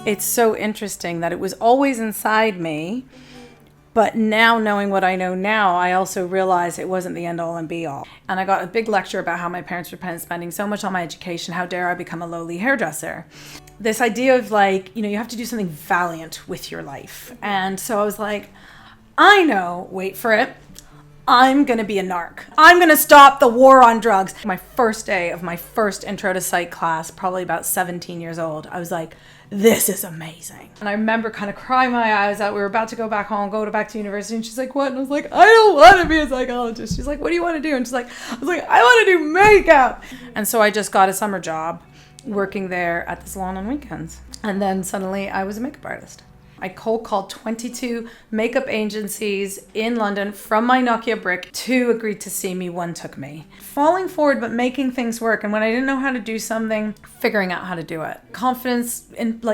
it's so interesting that it was always inside me. But now, knowing what I know now, I also realize it wasn't the end all and be all. And I got a big lecture about how my parents were spending so much on my education. How dare I become a lowly hairdresser? This idea of like, you have to do something valiant with your life. And so I was like, I know, wait for it. I'm going to be a narc. I'm going to stop the war on drugs. My first day of my first intro to psych class, probably about 17 years old, I was like, this is amazing. And I remember kind of crying my eyes out. We were about to go back home, back to university. And she's like, what? And I was like, I don't want to be a psychologist. She's like, what do you want to do? And I was like, I want to do makeup. And so I just got a summer job working there at the salon on weekends. And then suddenly I was a makeup artist. I cold called 22 makeup agencies in London from my Nokia brick. 2 agreed to see me, 1 took me. Falling forward, but making things work. And when I didn't know how to do something, figuring out how to do it. Confidence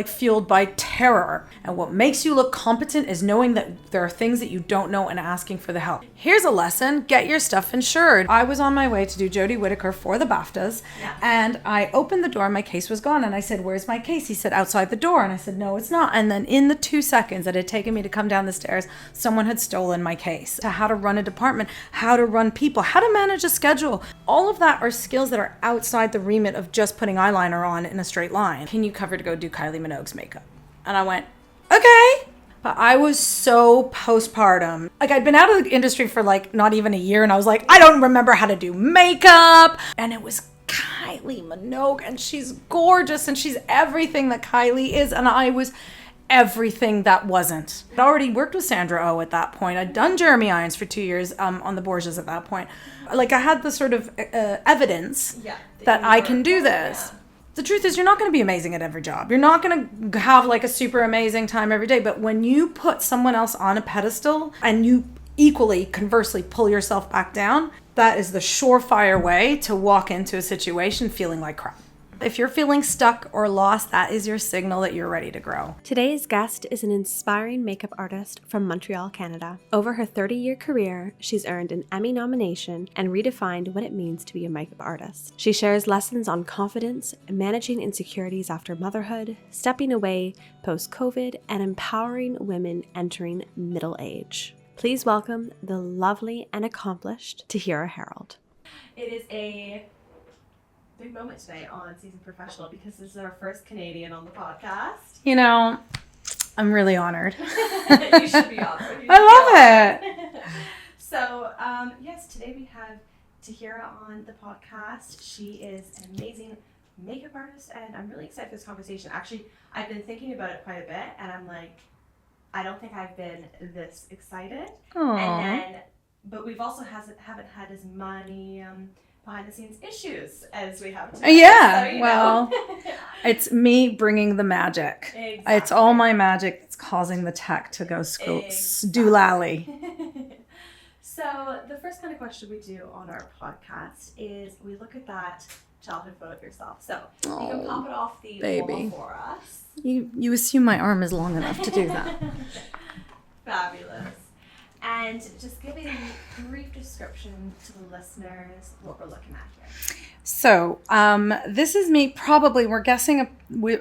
fueled by terror. And what makes you look competent is knowing that there are things that you don't know and asking for the help. Here's a lesson, get your stuff insured. I was on my way to do Jodie Whittaker for the BAFTAs. Yeah. And I opened the door, my case was gone. And I said, where's my case? He said, outside the door. And I said, no, it's not. And then in the 2 seconds that it had taken me to come down the stairs, someone had stolen my case. To how to run a department, how to run people, how to manage a schedule. All of that are skills that are outside the remit of just putting eyeliner on in a straight line. Can you cover to go do Kylie Minogue's makeup? And I went, okay. But I was so postpartum. Like I'd been out of the industry for not even a year, and I was like, I don't remember how to do makeup. And it was Kylie Minogue, and she's gorgeous, and she's everything that Kylie is. And I was everything that wasn't. I'd already worked with Sandra Oh at that point. I'd done Jeremy Irons for 2 years on the Borgias at that point. Like I had the sort of evidence that I can do this. Yeah. The truth is you're not going to be amazing at every job. You're not going to have a super amazing time every day. But when you put someone else on a pedestal and you equally, conversely, pull yourself back down, that is the surefire way to walk into a situation feeling like crap. If you're feeling stuck or lost, that is your signal that you're ready to grow. Today's guest is an inspiring makeup artist from Montreal, Canada. Over her 30-year career, she's earned an Emmy nomination and redefined what it means to be a makeup artist. She shares lessons on confidence, managing insecurities after motherhood, stepping away post-COVID, and empowering women entering middle age. Please welcome the lovely and accomplished Tahira Herold. It is a big moment today on Seasoned Professional because this is our first Canadian on the podcast. I'm really honored. You should be honored. I love it. So, yes, today we have Tahira on the podcast. She is an amazing makeup artist, and I'm really excited for this conversation. Actually, I've been thinking about it quite a bit, and I'm like, I don't think I've been this excited. Aww. But we've also haven't had as many behind the scenes issues as we have today. Yeah, so, well, it's me bringing the magic. Exactly. It's all my magic that's causing the tech to go doolally. So the first kind of question we do on our podcast is we look at that childhood photo of yourself. So you can pop it off the wall for us. You assume my arm is long enough to do that. Fabulous. And just giving a brief description to the listeners what we're looking at here. So this is me probably, we're guessing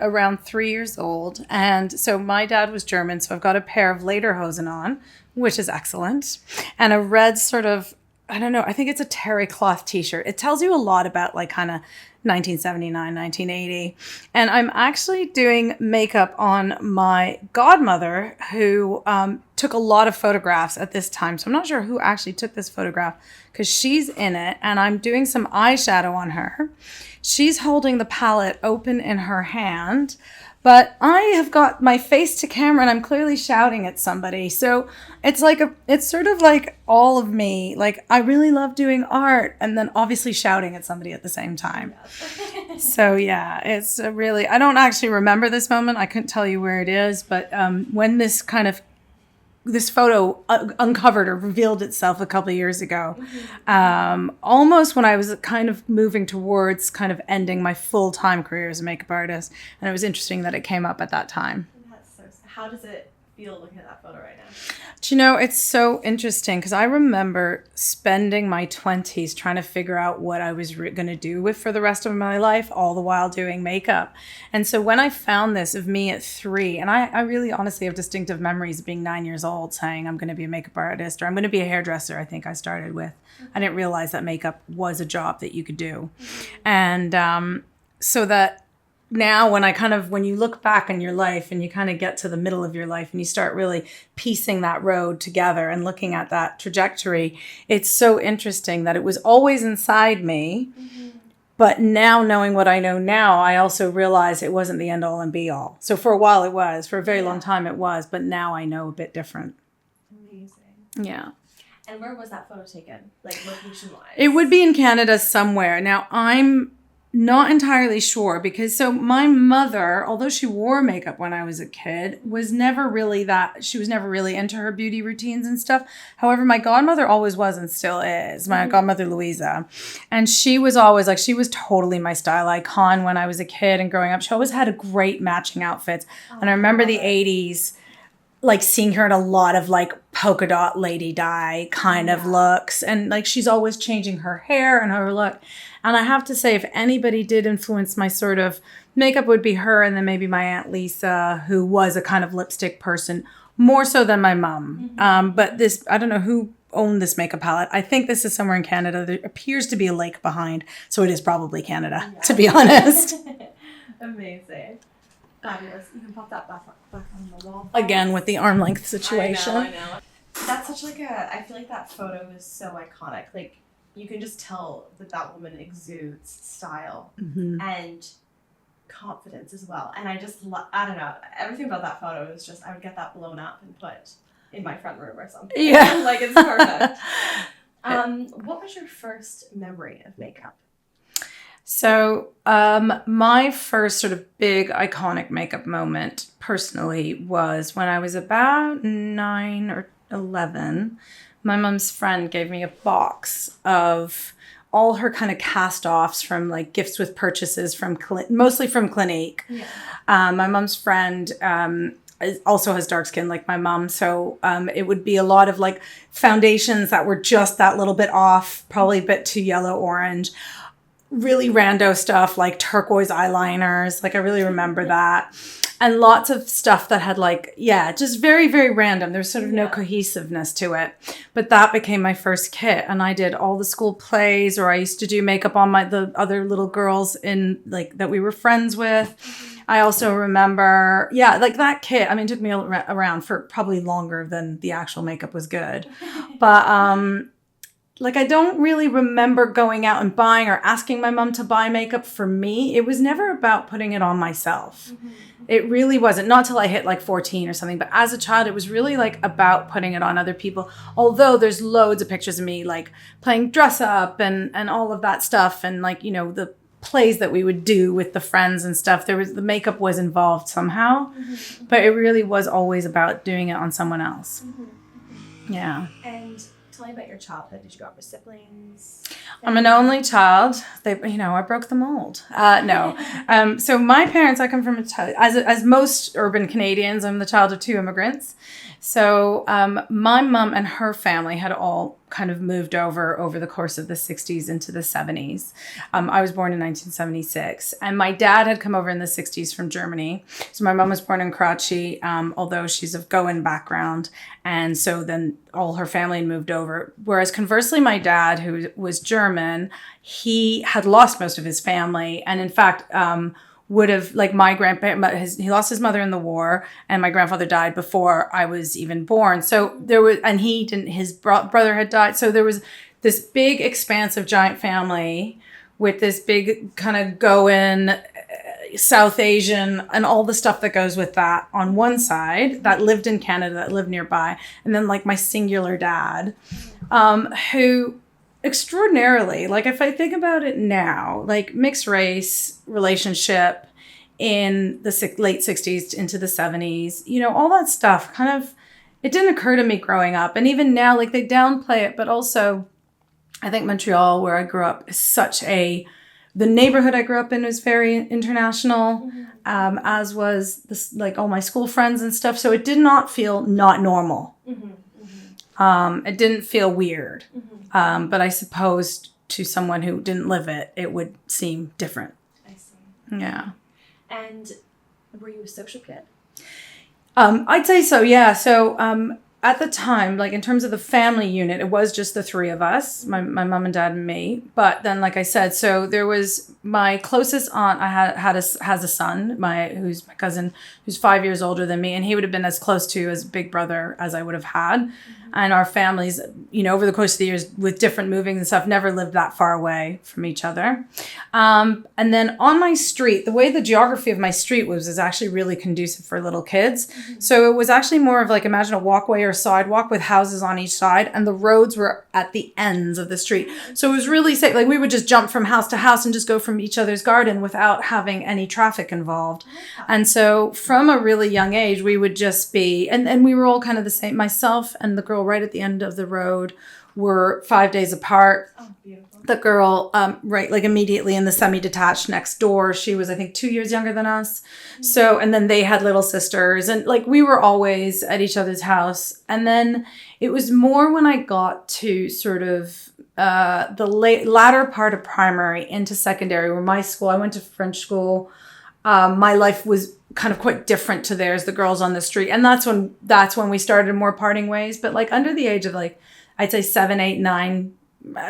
around 3 years old. And so my dad was German, so I've got a pair of lederhosen on, which is excellent. And a red sort of, I don't know, I think it's a terry cloth t-shirt. It tells you a lot about kind of 1979, 1980. And I'm actually doing makeup on my godmother who took a lot of photographs at this time. So I'm not sure who actually took this photograph because she's in it, and I'm doing some eyeshadow on her. She's holding the palette open in her hand, but I have got my face to camera and I'm clearly shouting at somebody. So it's it's sort of like all of me. I really love doing art and then obviously shouting at somebody at the same time. So yeah, it's really, I don't actually remember this moment. I couldn't tell you where it is, but when this photo uncovered or revealed itself a couple of years ago, almost when I was kind of moving towards kind of ending my full-time career as a makeup artist. And it was interesting that it came up at that time. How does it feel looking at that photo right now? Do you know, it's so interesting because I remember spending my 20s trying to figure out what I was going to do with for the rest of my life, all the while doing makeup. And so when I found this of me at 3, and I really honestly have distinctive memories of being 9 years old saying I'm going to be a makeup artist or I'm going to be a hairdresser, I think I started with. I didn't realize that makeup was a job that you could do. And so that now when you look back in your life and you kind of get to the middle of your life and you start really piecing that road together and looking at that trajectory, it's so interesting that it was always inside me. But now knowing what I know now, I also realize it wasn't the end all and be all. So for a while it was, for a very long time it was, but now I know a bit different. Amazing. Yeah. And where was that photo taken? Like location-wise? It would be in Canada somewhere. Now I'm not entirely sure because my mother, although she wore makeup when I was a kid, was never really into her beauty routines and stuff. However, my godmother always was and still is, my godmother Louisa. And she was always she was totally my style icon when I was a kid and growing up. She always had a great matching outfits. And I remember the 80s, seeing her in a lot of polka dot lady dye kind of looks. And she's always changing her hair and her look. And I have to say, if anybody did influence my sort of makeup, would be her and then maybe my Aunt Lisa, who was a kind of lipstick person, more so than my mom. But I don't know who owned this makeup palette. I think this is somewhere in Canada. There appears to be a lake behind, so it is probably Canada, to be honest. Amazing. Fabulous. You can pop that back on the wall. Again, with the arm length situation. I know. That's such I feel like that photo is so iconic. You can just tell that woman exudes style and confidence as well. And I don't know, everything about that photo is just, I would get that blown up and put in my front room or something. Yeah. It's perfect. What was your first memory of makeup? So my first sort of big iconic makeup moment personally was when I was about 9 or 11. My mom's friend gave me a box of all her kind of cast-offs from gifts with purchases from mostly from Clinique. Yeah. My mom's friend also has dark skin like my mom. So it would be a lot of foundations that were just that little bit off, probably a bit too yellow orange. Really rando stuff like turquoise eyeliners. I really remember that. And lots of stuff that had just very, very random. There's sort of no cohesiveness to it. But that became my first kit. And I did all the school plays, or I used to do makeup on the other little girls in that we were friends with. I also remember, that kit. I mean, it took me around for probably longer than the actual makeup was good. But I don't really remember going out and buying or asking my mom to buy makeup for me. It was never about putting it on myself. It really wasn't. Not till I hit 14 or something. But as a child, it was really about putting it on other people. Although there's loads of pictures of me playing dress up and all of that stuff. And the plays that we would do with the friends and stuff. The makeup was involved somehow. But it really was always about doing it on someone else. Yeah. And tell me about your childhood. Did you grow up with siblings? I'm an only child. I broke the mold. No. So my parents, I come from as most urban Canadians, I'm the child of 2 immigrants. So my mom and her family had all kind of moved over the course of the 60s into the 70s. I was born in 1976, and my dad had come over in the 60s from Germany. So my mom was born in Karachi, although she's of Goan background. And so then all her family had moved over. Whereas conversely, my dad, who was German, he had lost most of his family. And in fact, would have my grandparents, he lost his mother in the war, and my grandfather died before I was even born. So there was, and his brother had died. So there was this big expansive giant family with this big kind of Goan South Asian and all the stuff that goes with that on one side that lived in Canada, that lived nearby. And then my singular dad, who extraordinarily, if I think about it now, mixed race relationship in the late 60s into the 70s, all that stuff kind of, it didn't occur to me growing up. And even now, they downplay it, but also I think Montreal, where I grew up, is such a The neighborhood I grew up in was very international, as was this, like all my school friends and stuff. So it did not feel not normal. It didn't feel weird. But I suppose to someone who didn't live it, it would seem different. I see. Yeah. And were you a social kid? I'd say so, yeah. So at the time, like in terms of the family unit, it was just the three of us, my mom and dad and me. But then, like I said, so there was my closest aunt. Has a son, who's my cousin, who's 5 years older than me, and he would have been as close to as big brother as I would have had. And our families, over the course of the years, with different movings and stuff, never lived that far away from each other. And then on my street, the way the geography of my street was actually really conducive for little kids. So it was actually more of like, imagine a walkway or sidewalk with houses on each side, and the roads were at the ends of the street. So it was really safe. Like we would just jump from house to house and just go from each other's garden without having any traffic involved. And so from a really young age, we would just be, and we were all kind of the same. Myself and the girl right at the end of the road were 5 days apart. Oh, beautiful. The girl, right, like immediately in the semi-detached next door, she was, I think, 2 years younger than us. So, and then they had little sisters, and like we were always at each other's house. And then it was more when I got to sort of the latter part of primary into secondary, where my school, I went to French school. My life was kind of quite different to theirs, the girls on the street. And that's when we started more parting ways. But like under the age of like, I'd say 7, 8, 9,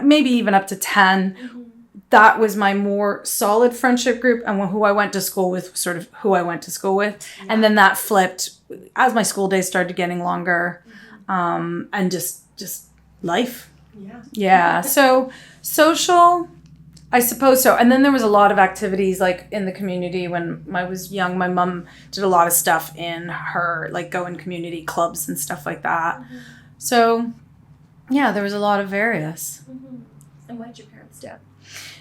maybe even up to 10, that was my more solid friendship group. And who I went to school with was sort of who I went to school with. Yeah. And then that flipped as my school days started getting longer, and just life. Yeah. Yeah. So social, I suppose so. And then there was a lot of activities like in the community when I was young. My mom did a lot of stuff in her, like go in community clubs and stuff like that. So yeah, there was a lot of various. And what did your parents do?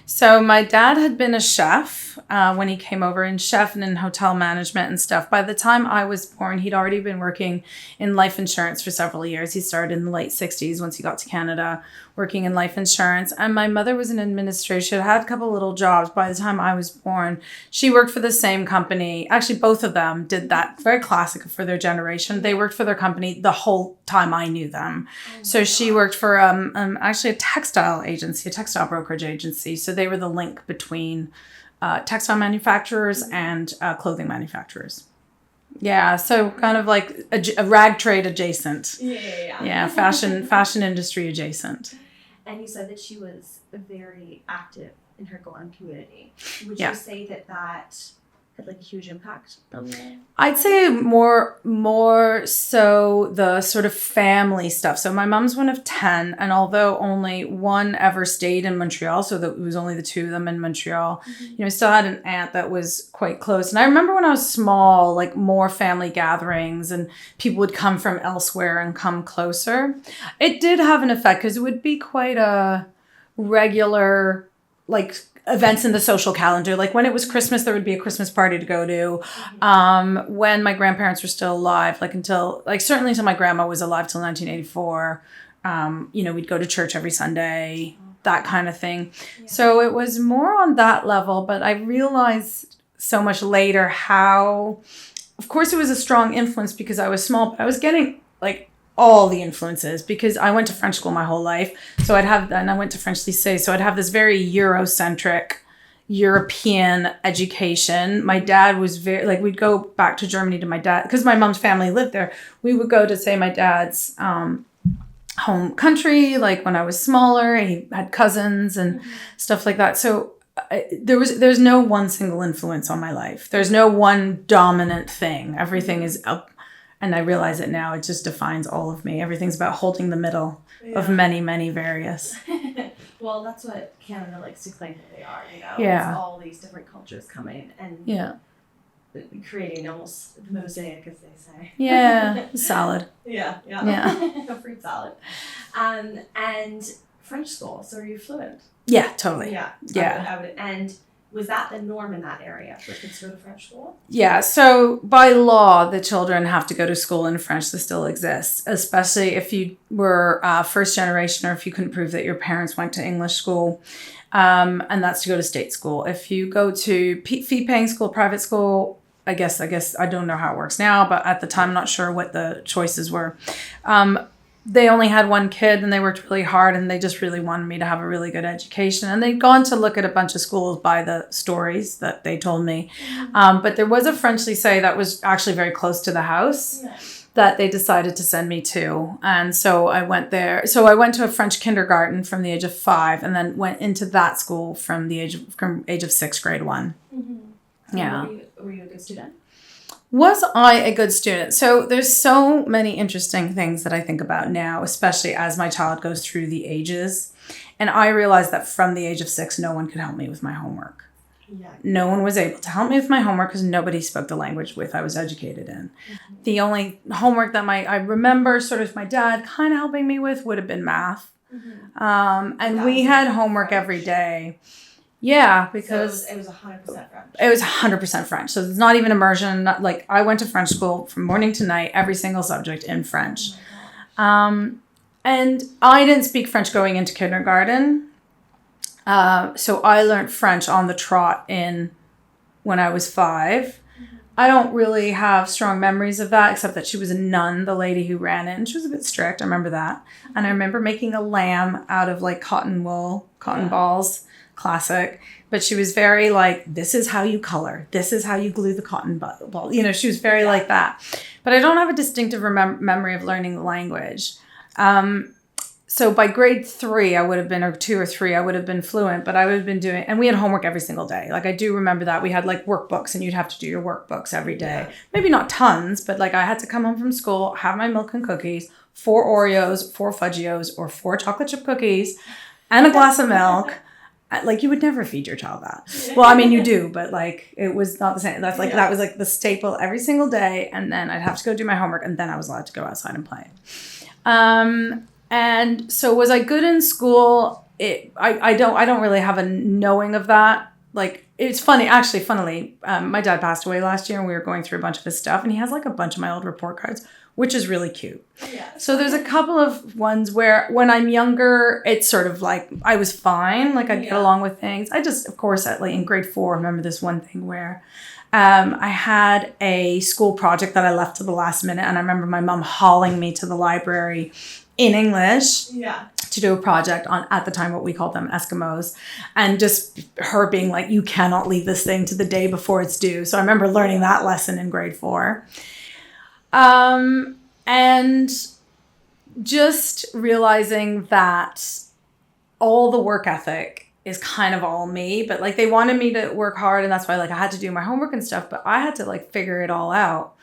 So my dad had been a chef when he came over, in chef and in hotel management and stuff. By the time I was born, he'd already been working in life insurance for several years. He started in the late 60s once he got to Canada, working in life insurance. And my mother was in administration, had a couple little jobs. By the time I was born, she worked for the same company. Actually, both of them did that. Very classic for their generation. They worked for their company the whole time I knew them. So she worked for actually a textile agency, a textile brokerage agency. So they were the link between textile manufacturers and clothing manufacturers. Yeah, so kind of like a rag trade adjacent. Yeah, fashion industry adjacent. And you said that she was very active in her Goan community. Would you say that had like a huge impact on you? I'd say more so the sort of family stuff. So my mom's one of 10, and although only one ever stayed in Montreal, so that it was only the two of them in Montreal, I still had an aunt that was quite close. And I remember when I was small, like more family gatherings and people would come from elsewhere and come closer. It did have an effect because it would be quite a regular, like, events in the social calendar. Like when it was Christmas, there would be a Christmas party to go to. When my grandparents were still alive, certainly until my grandma was alive till 1984, we'd go to church every Sunday, that kind of thing. Yeah. So it was more on that level, but I realized so much later how, of course it was a strong influence because I was small, but I was getting like all the influences because I went to French school my whole life. So and I went to French lycée. So I'd have this very Eurocentric European education. My dad was we'd go back to Germany to my dad because my mom's family lived there. We would go to say my dad's home country, like when I was smaller. He had cousins and stuff like that. So there's no one single influence on my life. There's no one dominant thing. Everything is up. And I realize it now. It just defines all of me. Everything's about holding the middle of many, many various. Well, that's what Canada likes to claim that they are, Yeah. It's all these different cultures coming and creating almost the mosaic, as they say. Yeah, salad. Yeah. A fruit salad. And French school, so are you fluent? Yeah, totally. Yeah. Yeah. I would, and Was that the norm in that area for kids to go to French school? Yeah, so by law, the children have to go to school in French. This still exists, especially if you were first generation or if you couldn't prove that your parents went to English school. And that's to go to state school. If you go to fee-paying school, private school, I guess I don't know how it works now, but at the time, I'm not sure what the choices were. They only had one kid and they worked really hard and they just really wanted me to have a really good education. And they'd gone to look at a bunch of schools by the stories that they told me. But there was a French lycée that was actually very close to the house that they decided to send me to. And so I went there. So I went to a French kindergarten from the age of 5 and then went into that school from the age of 6, grade 1. Mm-hmm. Yeah. Were you a good student? Was I a good student? So there's so many interesting things that I think about now, especially as my child goes through the ages. And I realized that from the age of 6, no one could help me with my homework. Yeah. No one was able to help me with my homework because nobody spoke the language I was educated in. Mm-hmm. The only homework that I remember sort of my dad kind of helping me with would have been math. Mm-hmm. And we had homework every day. Yeah, because so it was 100% French. It was 100% French. So it's not even immersion. Like I went to French school from morning to night, every single subject in French. And I didn't speak French going into kindergarten. So I learned French on the trot when I was 5. Mm-hmm. I don't really have strong memories of that, except that she was a nun, the lady who ran it, and she was a bit strict. I remember that. Mm-hmm. And I remember making a lamb out of like cotton balls. Classic. But she was very like, this is how you color. This is how you glue the cotton ball. You know, she was very like that. But I don't have a distinctive memory of learning the language. So by grade 3, I would have been, or 2 or 3, I would have been fluent, but I would have been doing, and we had homework every single day. Like I do remember that we had like workbooks and you'd have to do your workbooks every day. Yeah. Maybe not tons, but like I had to come home from school, have my milk and cookies, 4 Oreos, 4 Fudgios, or 4 chocolate chip cookies, and a glass of milk. Like you would never feed your child that. Well, I mean you do, but like it was not the same. That's like that was like the staple every single day, and then I'd have to go do my homework, and then I was allowed to go outside and play. And so was I good in school? I don't really have a knowing of that. Like it's funny, actually, funnily, my dad passed away last year, and we were going through a bunch of his stuff, and he has like a bunch of my old report cards, which is really cute. Yeah. So there's a couple of ones where when I'm younger, it's sort of like I was fine. Like I'd get along with things. I just, of course, like in grade 4, I remember this one thing where I had a school project that I left to the last minute. And I remember my mom hauling me to the library in English to do a project on, at the time, what we called them Eskimos. And just her being like, you cannot leave this thing to the day before it's due. So I remember learning that lesson in grade 4. And just realizing that all the work ethic is kind of all me, but like they wanted me to work hard, and that's why like I had to do my homework and stuff, but I had to like figure it all out.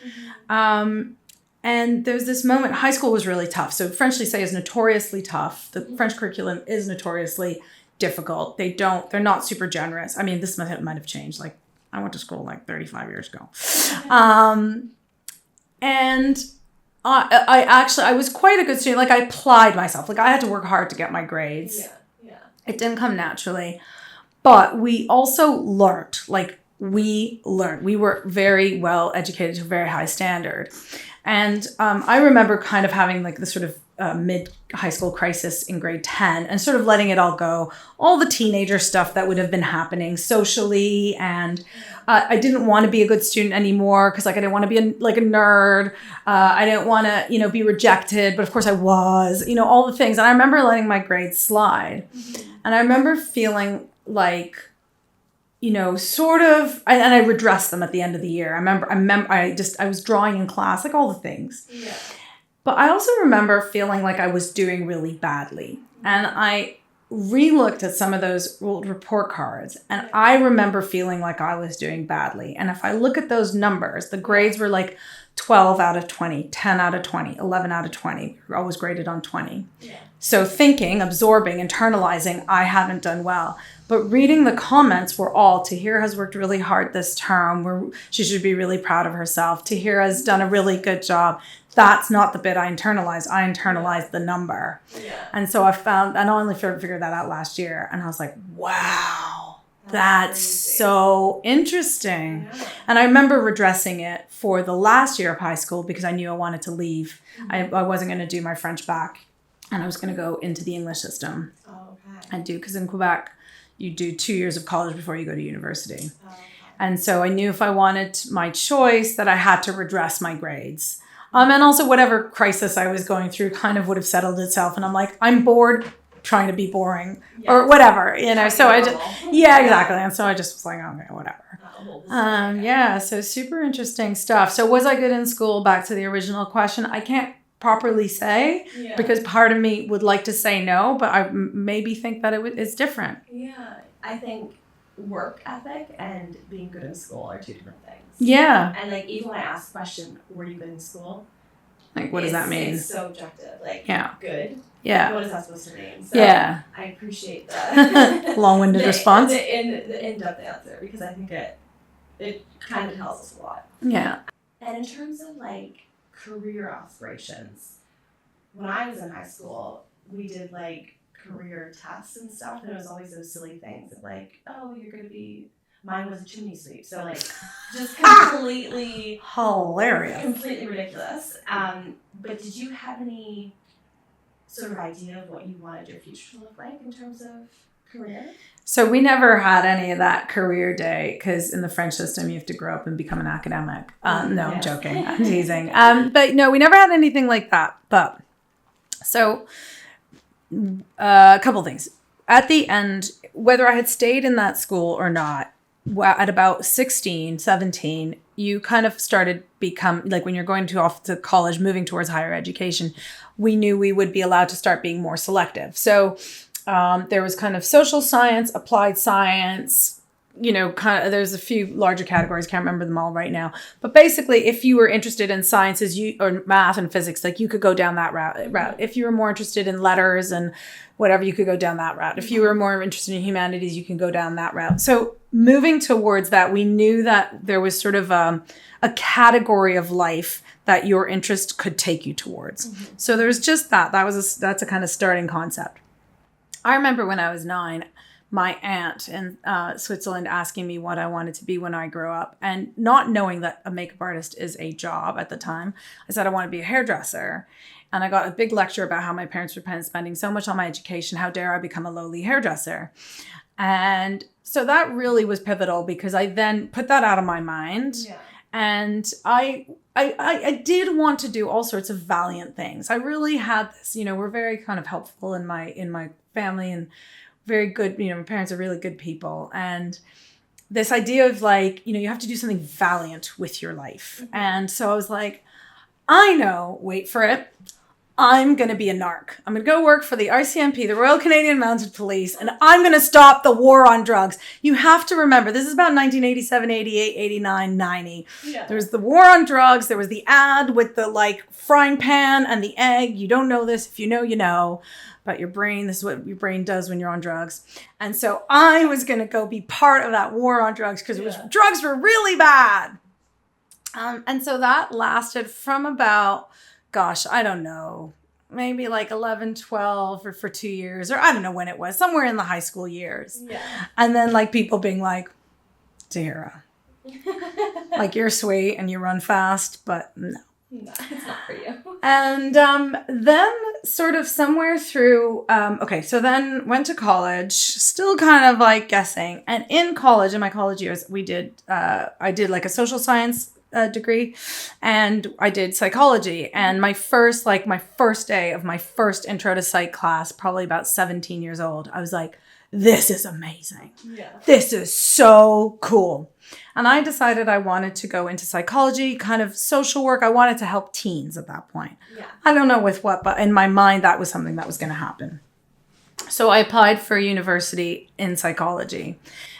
Mm-hmm. And there's this moment, high school was really tough. So French lycée is notoriously tough. The French curriculum is notoriously difficult. They're not super generous. I mean, this might have changed. Like I went to school like 35 years ago. And I was quite a good student. Like I applied myself. Like I had to work hard to get my grades. Yeah. It didn't come naturally. But we also learned. We were very well educated to a very high standard. And I remember kind of having like this sort of mid-high school crisis in grade 10 and sort of letting it all go. All the teenager stuff that would have been happening socially, and I didn't want to be a good student anymore because like I didn't want to be a nerd. I didn't want to, be rejected, but of course I was, all the things. And I remember letting my grades slide. Mm-hmm. And I remember feeling like, sort of, and I redressed them at the end of the year. I was drawing in class, like all the things. Yeah. But I also remember feeling like I was doing really badly. And I re-looked at some of those old report cards, and I remember feeling like I was doing badly. And if I look at those numbers, the grades were like 12 out of 20, 10 out of 20, 11 out of 20. We were always graded on 20. Yeah. So thinking, absorbing, internalizing, I haven't done well. But reading the comments were all, Tahira has worked really hard this term. She should be really proud of herself. Tahira has done a really good job. That's not the bit I internalized. I internalized the number. Yeah. And so I only figured that out last year. And I was like, wow, That's so interesting. Yeah. And I remember redressing it for the last year of high school because I knew I wanted to leave. Mm-hmm. I wasn't going to do my French back, and I was going to go into the English system. Oh, okay. Because in Quebec, you do 2 years of college before you go to university. Oh, okay. And so I knew if I wanted my choice that I had to redress my grades. And also whatever crisis I was going through kind of would have settled itself. And I'm like, I'm bored trying to be boring or whatever, so I just, exactly. And so I just was like, okay, whatever. So super interesting stuff. So was I good in school? Back to the original question. I can't properly say because part of me would like to say no, but I maybe think that it's different. Yeah. I think work ethic and being good in school are two different things. Yeah. And like, even when I ask the question, were you good in school? Like, what does that mean? It's so objective. Like, good. Yeah. What is that supposed to mean? So I appreciate the long-winded response. The in-depth answer, because I think it kind of tells us a lot. Yeah. And in terms of like career aspirations, when I was in high school, we did like career tests and stuff, and it was always those silly things of like, oh, you're going to be. Mine was a chimney sweep, so like just completely hilarious, completely ridiculous. But did you have any sort of idea of what you wanted your future to look like in terms of career? So we never had any of that career day because in the French system you have to grow up and become an academic. No, I'm joking, I'm teasing. But no, we never had anything like that. But so a couple things. At the end, whether I had stayed in that school or not, at about 16, 17, you kind of started become like when you're going off to college, moving towards higher education, we knew we would be allowed to start being more selective. So there was kind of social science, applied science, there's a few larger categories. Can't remember them all right now. But basically, if you were interested in sciences or math and physics, like you could go down that route. If you were more interested in letters and whatever, you could go down that route. If you were more interested in humanities, you can go down that route. So moving towards that, we knew that there was sort of a category of life that your interest could take you towards. Mm-hmm. So there's just that. That's a kind of starting concept. I remember when I was 9, my aunt in Switzerland asking me what I wanted to be when I grow up, and not knowing that a makeup artist is a job at the time. I said I want to be a hairdresser. And I got a big lecture about how my parents were spending so much on my education. How dare I become a lowly hairdresser? And so that really was pivotal because I then put that out of my mind. Yeah. And I did want to do all sorts of valiant things. I really had this, we're very kind of helpful in my family and very good, my parents are really good people. And this idea of like, you have to do something valiant with your life. Mm-hmm. And so I was like, I know, wait for it. I'm going to be a narc. I'm going to go work for the RCMP, the Royal Canadian Mounted Police, and I'm going to stop the war on drugs. You have to remember, this is about 1987, 88, 89, 90. Yeah. There was the war on drugs. There was the ad with the like frying pan and the egg. You don't know this. If you know, you know. But your brain, this is what your brain does when you're on drugs. And so I was going to go be part of that war on drugs because drugs were really bad. And so that lasted from about... gosh, I don't know, maybe like 11, 12 or for 2 years, or I don't know when it was, somewhere in the high school years. Yeah. And then like people being like, Tahira, like you're sweet and you run fast, but no. No, it's not for you. And then sort of somewhere through, so then went to college, still kind of like guessing. And in college, in my college years, I did like a social science degree, and I did psychology. And my first day of my first intro to psych class, probably about 17 years old, I was like, this is amazing. Yeah. This is so cool. And I decided I wanted to go into psychology, kind of social work. I wanted to help teens at that point. Yeah. I don't know with what, but in my mind, that was something that was going to happen. So I applied for university in psychology.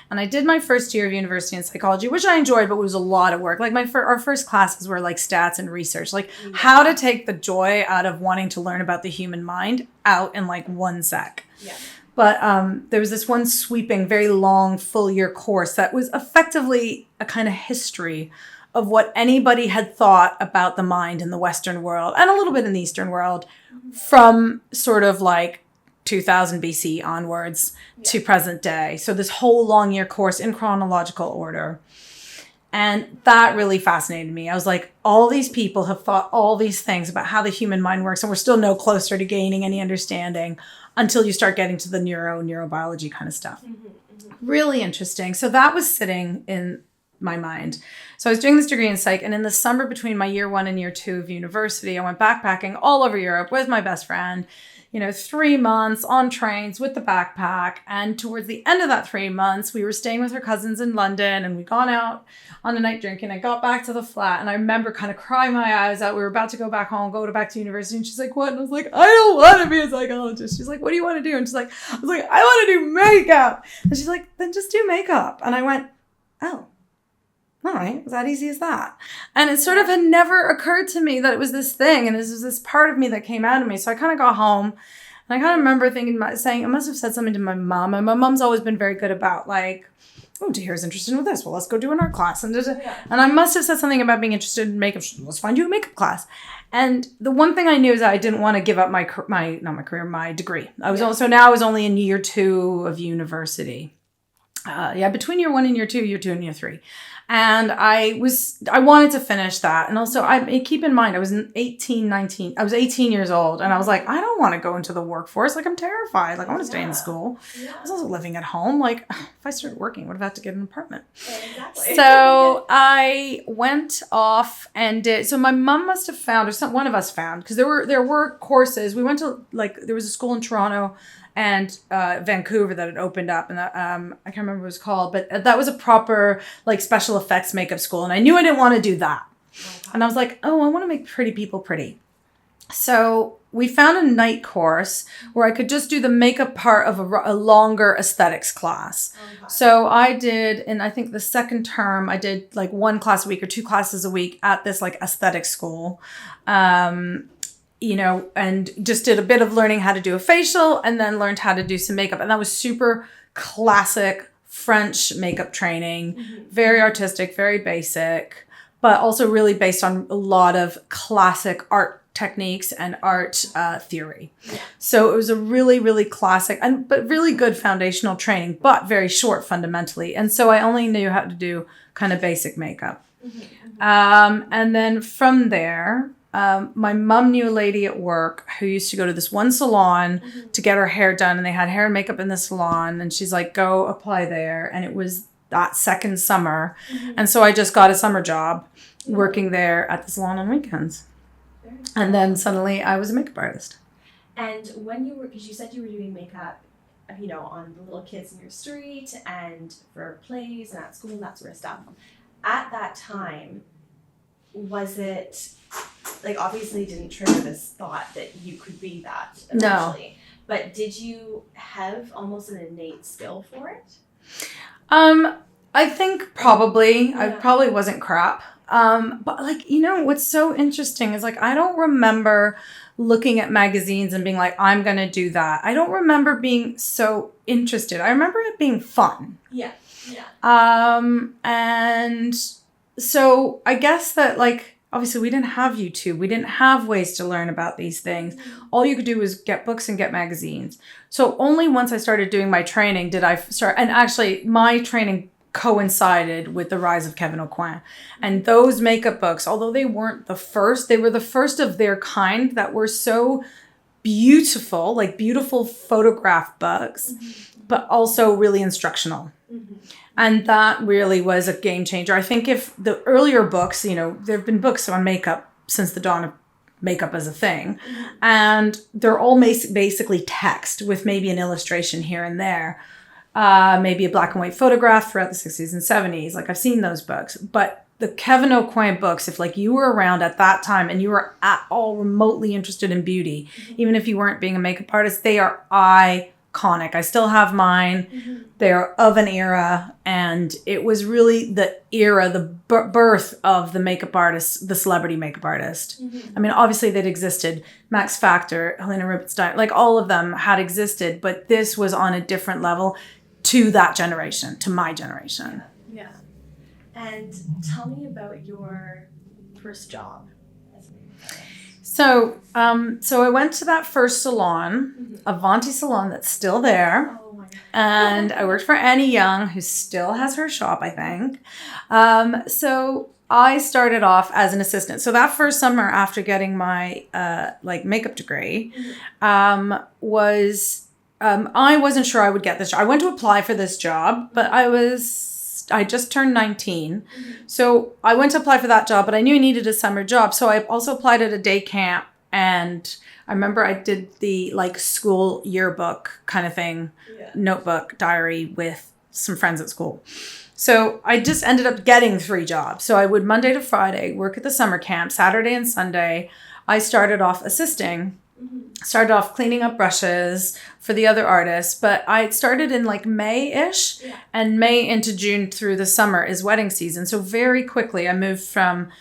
And I did my first year of university in psychology, which I enjoyed, but it was a lot of work. Like our first classes were like stats and research, like how to take the joy out of wanting to learn about the human mind out in like one sec. Yeah. But there was this one sweeping, very long, full year course that was effectively a kind of history of what anybody had thought about the mind in the Western world and a little bit in the Eastern world from sort of like 2000 BC onwards to present day. So this whole long year course in chronological order. And that really fascinated me. I was like, all these people have thought all these things about how the human mind works, and we're still no closer to gaining any understanding until you start getting to the neurobiology kind of stuff. Really interesting. So that was sitting in my mind. So I was doing this degree in psych, and in the summer between my year 1 and year 2 of university, I went backpacking all over Europe with my best friend, 3 months on trains with the backpack. And towards the end of that 3 months, we were staying with her cousins in London, and we'd gone out on a night drinking. I got back to the flat, and I remember kind of crying my eyes out. We were about to go back home, back to university. And she's like, what? And I was like, I don't want to be a psychologist. She's like, what do you want to do? And I was like, I want to do makeup. And she's like, then just do makeup. And I went, oh. All right, it was that easy as that. And it sort of had never occurred to me that it was this thing, and this was this part of me that came out of me. So I kind of got home, and I kind of remember saying, I must have said something to my mom. And my mom's always been very good about like, oh, Tahira's interested in this. Well, let's go do an art class. And I must have said something about being interested in makeup. Let's find you a makeup class. And the one thing I knew is that I didn't want to give up my degree. I was only in year 2 of university. Between year 1 and year 2 and year 3. And I wanted to finish that. And also keep in mind, I was 18 years old, and I was like, I don't want to go into the workforce. Like, I'm terrified. Like, I want to stay in school. Yeah. I was also living at home. Like, if I started working, I would have had to get an apartment. Exactly. So I went off and so my mom must have found, or one of us found, because there were courses. We went to, there was a school in Toronto and Vancouver that had opened up, and I can't remember what it was called, but that was a proper special effects makeup school, and I knew I didn't want to do that. Okay. And I was like, oh, I want to make pretty people pretty. So we found a night course where I could just do the makeup part of a longer aesthetics class. Okay. So I did, in I think the second term, I did 1 class a week or 2 classes a week at this aesthetic school. And just did a bit of learning how to do a facial, and then learned how to do some makeup. And that was super classic French makeup training, very artistic, very basic, but also really based on a lot of classic art techniques and art theory. Yeah. So it was a really, really classic but really good foundational training, but very short fundamentally. And so I only knew how to do kind of basic makeup. And then from there, my mom knew a lady at work who used to go to this one salon to get her hair done, and they had hair and makeup in the salon, and she's like, go apply there. And it was that second summer. And so I just got a summer job working there at the salon on weekends. And then suddenly I was a makeup artist. And when you were, because you said you were doing makeup, on the little kids in your street and for plays and at school and that sort of stuff, at that time, was it obviously didn't trigger this thought that you could be that eventually? No. But did you have almost an innate skill for it? I think probably. Yeah. I probably wasn't crap. But what's so interesting is I don't remember looking at magazines and being like, I'm going to do that. I don't remember being so interested. I remember it being fun. Yeah. Yeah. And so I guess that obviously we didn't have YouTube. We didn't have ways to learn about these things. All you could do was get books and get magazines. So only once I started doing my training did I start, and actually my training coincided with the rise of Kevin Aucoin. And those makeup books, although they weren't the first, they were the first of their kind that were so beautiful, beautiful photograph books, but also really instructional. And that really was a game changer. I think if the earlier books, there have been books on makeup since the dawn of makeup as a thing, and they're all basically text with maybe an illustration here and there. Maybe a black and white photograph throughout the 60s and 70s. I've seen those books. But the Kevin Aucoin books, if you were around at that time and you were at all remotely interested in beauty, even if you weren't being a makeup artist, they are iconic. I still have mine. They're of an era, and it was really the era, the birth of the makeup artist, the celebrity makeup artist. I mean, obviously they'd existed. Max Factor, Helena Rubinstein, all of them had existed, but this was on a different level to that generation, to my generation. Yeah. And tell me about your first job as a makeup artist. So I went to that first salon, Avanti Salon, that's still there. Oh my God. And I worked for Annie Young, who still has her shop, I think. So I started off as an assistant. So that first summer after getting my makeup degree, I wasn't sure I would get this job. I went to apply for this job, but I just turned 19. So I went to apply for that job, but I knew I needed a summer job. So I also applied at a day camp, and I remember I did the school yearbook kind of thing, notebook, diary with some friends at school. So I just ended up getting 3 jobs. So I would Monday to Friday work at the summer camp, Saturday and Sunday. I started off assisting, started off cleaning up brushes for the other artists, but I started in May-ish, and May into June through the summer is wedding season. So very quickly I moved from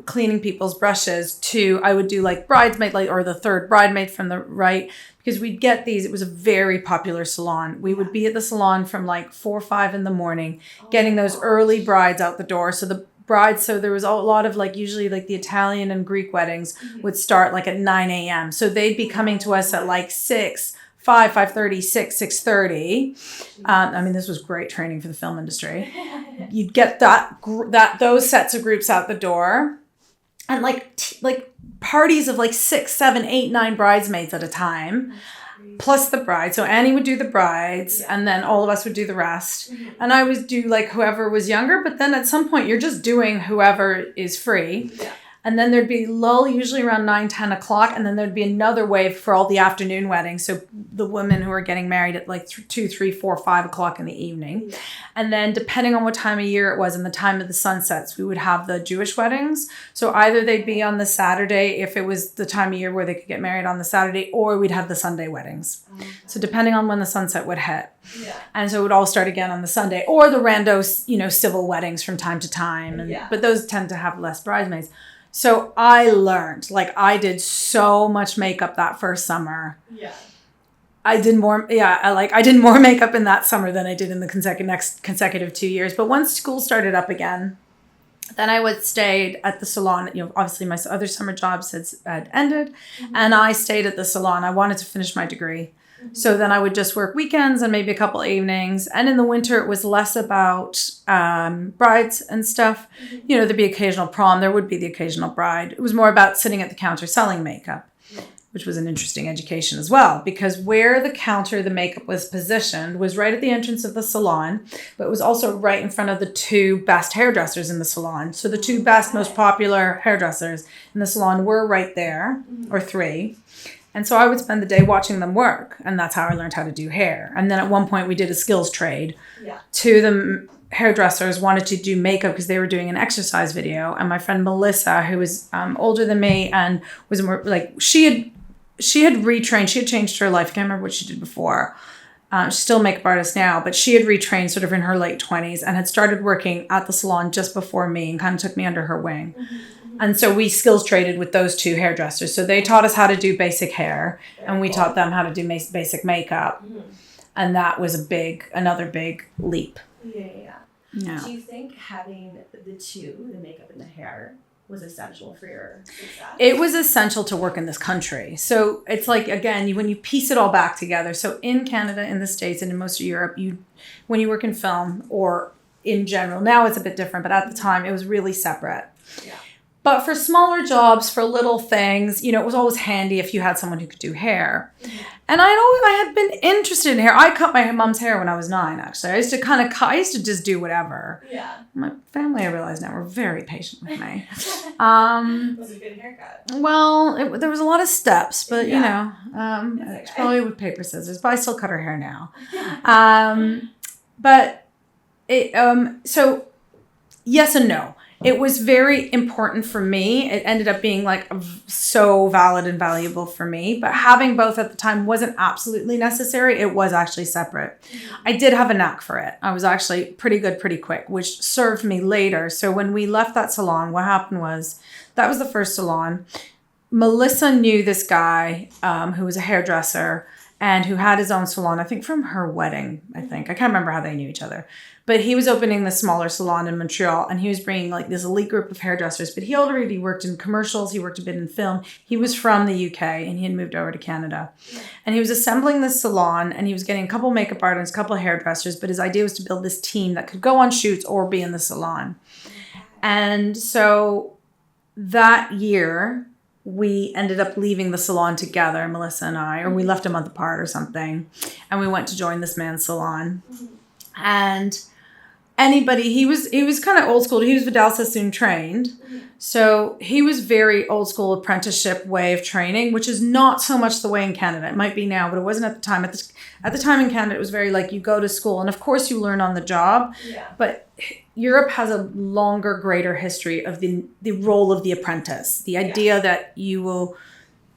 cleaning people's brushes to, I would do bridesmaid, or the third bridesmaid from the right, because we'd get these. It was a very popular salon. We would be at the salon from 4 or 5 in the morning, getting those early brides out the door. So the brides, so there was a lot of usually the Italian and Greek weddings would start at 9 a.m. So they'd be coming to us at 6, 5:30, 6, 6:30. I mean, this was great training for the film industry. You'd get those sets of groups out the door, and parties of 6, 7, 8, 9 bridesmaids at a time. Plus the bride. So Annie would do the brides, and then all of us would do the rest. And I would do whoever was younger, but then at some point you're just doing whoever is free. Yeah. And then there'd be lull usually around 9, 10 o'clock. And then there'd be another wave for all the afternoon weddings. So the women who are getting married at 2, 3, 4, 5 o'clock in the evening. Yeah. And then depending on what time of year it was and the time of the sunsets, we would have the Jewish weddings. So either they'd be on the Saturday if it was the time of year where they could get married on the Saturday, or we'd have the Sunday weddings. Okay. So depending on when the sunset would hit. Yeah. And so it would all start again on the Sunday, or the rando, civil weddings from time to time. And but those tend to have less bridesmaids. So I learned, I did so much makeup that first summer. Yeah. I did more makeup in that summer than I did in the consecutive 2 years. But once school started up again, then I stayed at the salon. Obviously my other summer jobs had ended, and I stayed at the salon. I wanted to finish my degree. So then I would just work weekends and maybe a couple evenings. And in the winter, it was less about brides and stuff. There'd be occasional prom. There would be the occasional bride. It was more about sitting at the counter selling makeup, which was an interesting education as well, because where the makeup was positioned was right at the entrance of the salon, but it was also right in front of the 2 best hairdressers in the salon. So the 2 best, most popular hairdressers in the salon were right there, or 3. And so I would spend the day watching them work, and that's how I learned how to do hair. And then at one point we did a skills trade. Yeah. 2 of the hairdressers wanted to do makeup because they were doing an exercise video, and my friend Melissa, who was older than me and was more she had retrained. She had changed her life. I can't remember what she did before. She's still a makeup artist now, but she had retrained sort of in her late 20s and had started working at the salon just before me and kind of took me under her wing. And so we skills traded with those 2 hairdressers. So they taught us how to do basic hair, and we taught them how to do basic makeup. And that was another big leap. Yeah. Do you think having the 2, the makeup and the hair, was essential for your success? It was essential to work in this country. So it's again, when you piece it all back together. So in Canada, in the States, and in most of Europe, when you work in film or in general, now it's a bit different, but at the time it was really separate. Yeah. But for smaller jobs, for little things, it was always handy if you had someone who could do hair. And I had been interested in hair. I cut my mom's hair when I was 9, actually. I used to just do whatever. Yeah. My family, I realize now, were very patient with me. Was it a good haircut? Well, there was a lot of steps, but, it's probably with paper scissors. But I still cut her hair now. So yes and no. It was very important for me. It ended up being so valid and valuable for me. But having both at the time wasn't absolutely necessary. It was actually separate. I did have a knack for it. I was actually pretty good pretty quick, which served me later. So when we left that salon, what happened was, that was the first salon. Melissa knew this guy who was a hairdresser. and who had his own salon, I think from her wedding, I can't remember how they knew each other, but he was opening the smaller salon in Montreal, and he was bringing like this elite group of hairdressers, but he already worked in commercials. He worked a bit in film. He was from the UK and he had moved over to Canada, and he was assembling this salon, and he was getting a couple makeup artists, a couple hairdressers, but his idea was to build this team that could go on shoots or be in the salon. And so that year, we ended up leaving the salon together, Melissa and I, or we left a month apart or something. And we went to join this man's salon. And he was kind of old school. He was Vidal Sassoon trained. So he was very old school apprenticeship way of training, which is not so much the way in Canada. It might be now, but it wasn't at the time. At the time in Canada, it was very like you go to school and of course you learn on the job. Yeah. But Europe has a longer, greater history of the role of the apprentice. The idea that you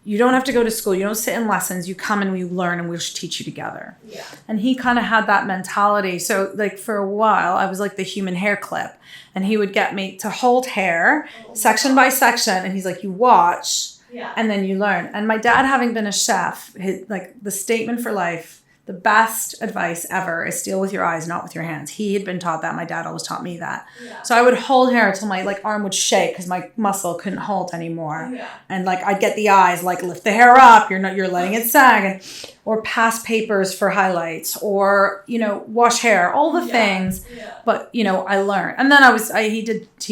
don't have to go to school. You don't sit in lessons. You come and we learn and we'll teach you together. Yeah. And he kind of had that mentality. So like for a while, I was like the human hair clip, and he would get me to hold hair section by section. And he's like, you watch and then you learn. And my dad, having been a chef, like the statement for life, the best advice ever is steal with your eyes, not with your hands. He had been taught that. My dad always taught me that. Yeah. So I would hold hair until my arm would shake because my muscle couldn't hold anymore. Yeah. And I'd get the eyes, lift the hair up. You're letting it sag, or pass papers for highlights, or wash hair, all the things. Yeah. But I learned, and then he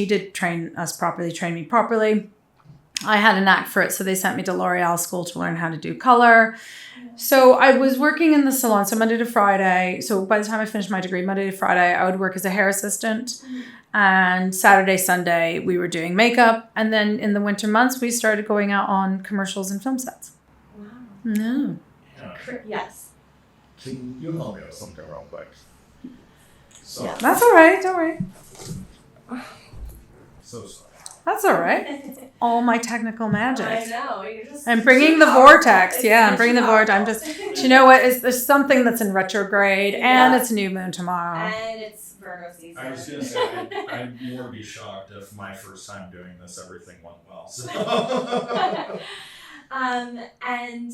did train me properly. I had a knack for it, so they sent me to L'Oreal school to learn how to do color. So I was working in the salon, so Monday to Friday. So by the time I finished my degree, Monday to Friday, I would work as a hair assistant. And Saturday, Sunday, we were doing makeup. And then in the winter months, we started going out on commercials and film sets. Wow. No. Yes. So, that's all right. Don't worry. So sorry. That's all right. All my technical magic. I know. You're just I'm bringing the vortex. Yeah, I'm bringing the vortex. I'm just, you know what? There's something that's in retrograde, and it's new moon tomorrow. And it's Virgo season. I was going to say, I'd more be shocked if my first time doing this, everything went well. So. And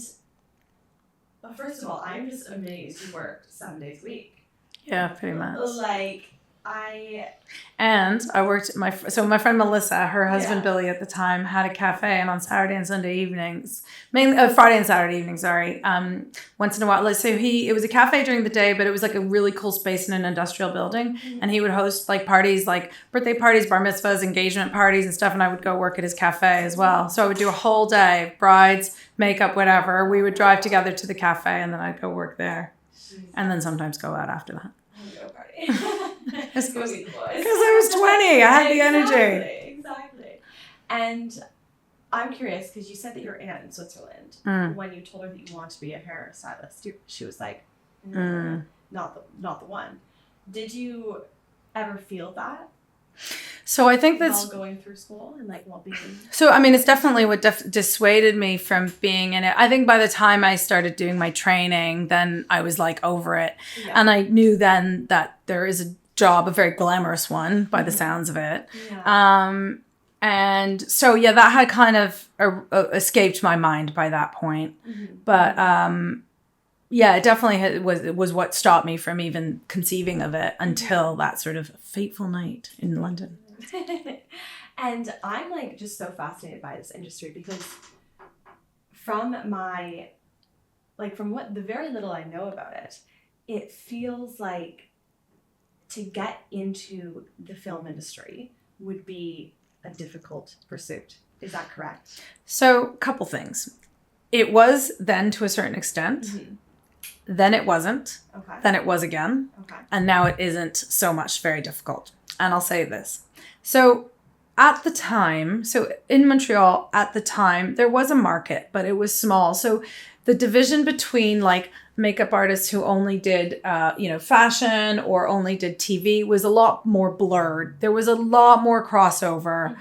first of all, I'm just amazed you work 7 days a week. Yeah, pretty much. And I worked my friend Melissa, her husband Billy at the time, had a cafe, and on Saturday and Sunday evenings, mainly Friday and Saturday evenings, once in a while. So it was a cafe during the day, but it was like a really cool space in an industrial building, and he would host parties, like birthday parties, bar mitzvahs, engagement parties and stuff, and I would go work at his cafe as well. So I would do a whole day, brides, makeup, whatever. We would drive together to the cafe, and then I'd go work there, and then sometimes go out after that. Because I was 20. I had the energy. Exactly. And I'm curious, because you said that your aunt in Switzerland, when you told her that you want to be a hairstylist, she was like, not the one. Did you ever feel that? So I think that's while going through school and being. So I mean, it's definitely what dissuaded me from being in it. I think by the time I started doing my training, then I was over it, and I knew then that there is a job, a very glamorous one by the sounds of it. Yeah. And so that had kind of escaped my mind by that point, but it definitely was what stopped me from even conceiving of it until that sort of fateful night in London. And I'm just so fascinated by this industry because from what the very little I know about it, it feels like to get into the film industry would be a difficult pursuit. Is that correct? So, a couple things. It was then to a certain extent. Mm-hmm. Then it wasn't. Okay. Then it was again. Okay. And now it isn't so much very difficult. And I'll say this. So at the time, in Montreal, at the time, there was a market, but it was small. So the division between makeup artists who only did, fashion or only did TV was a lot more blurred. There was a lot more crossover.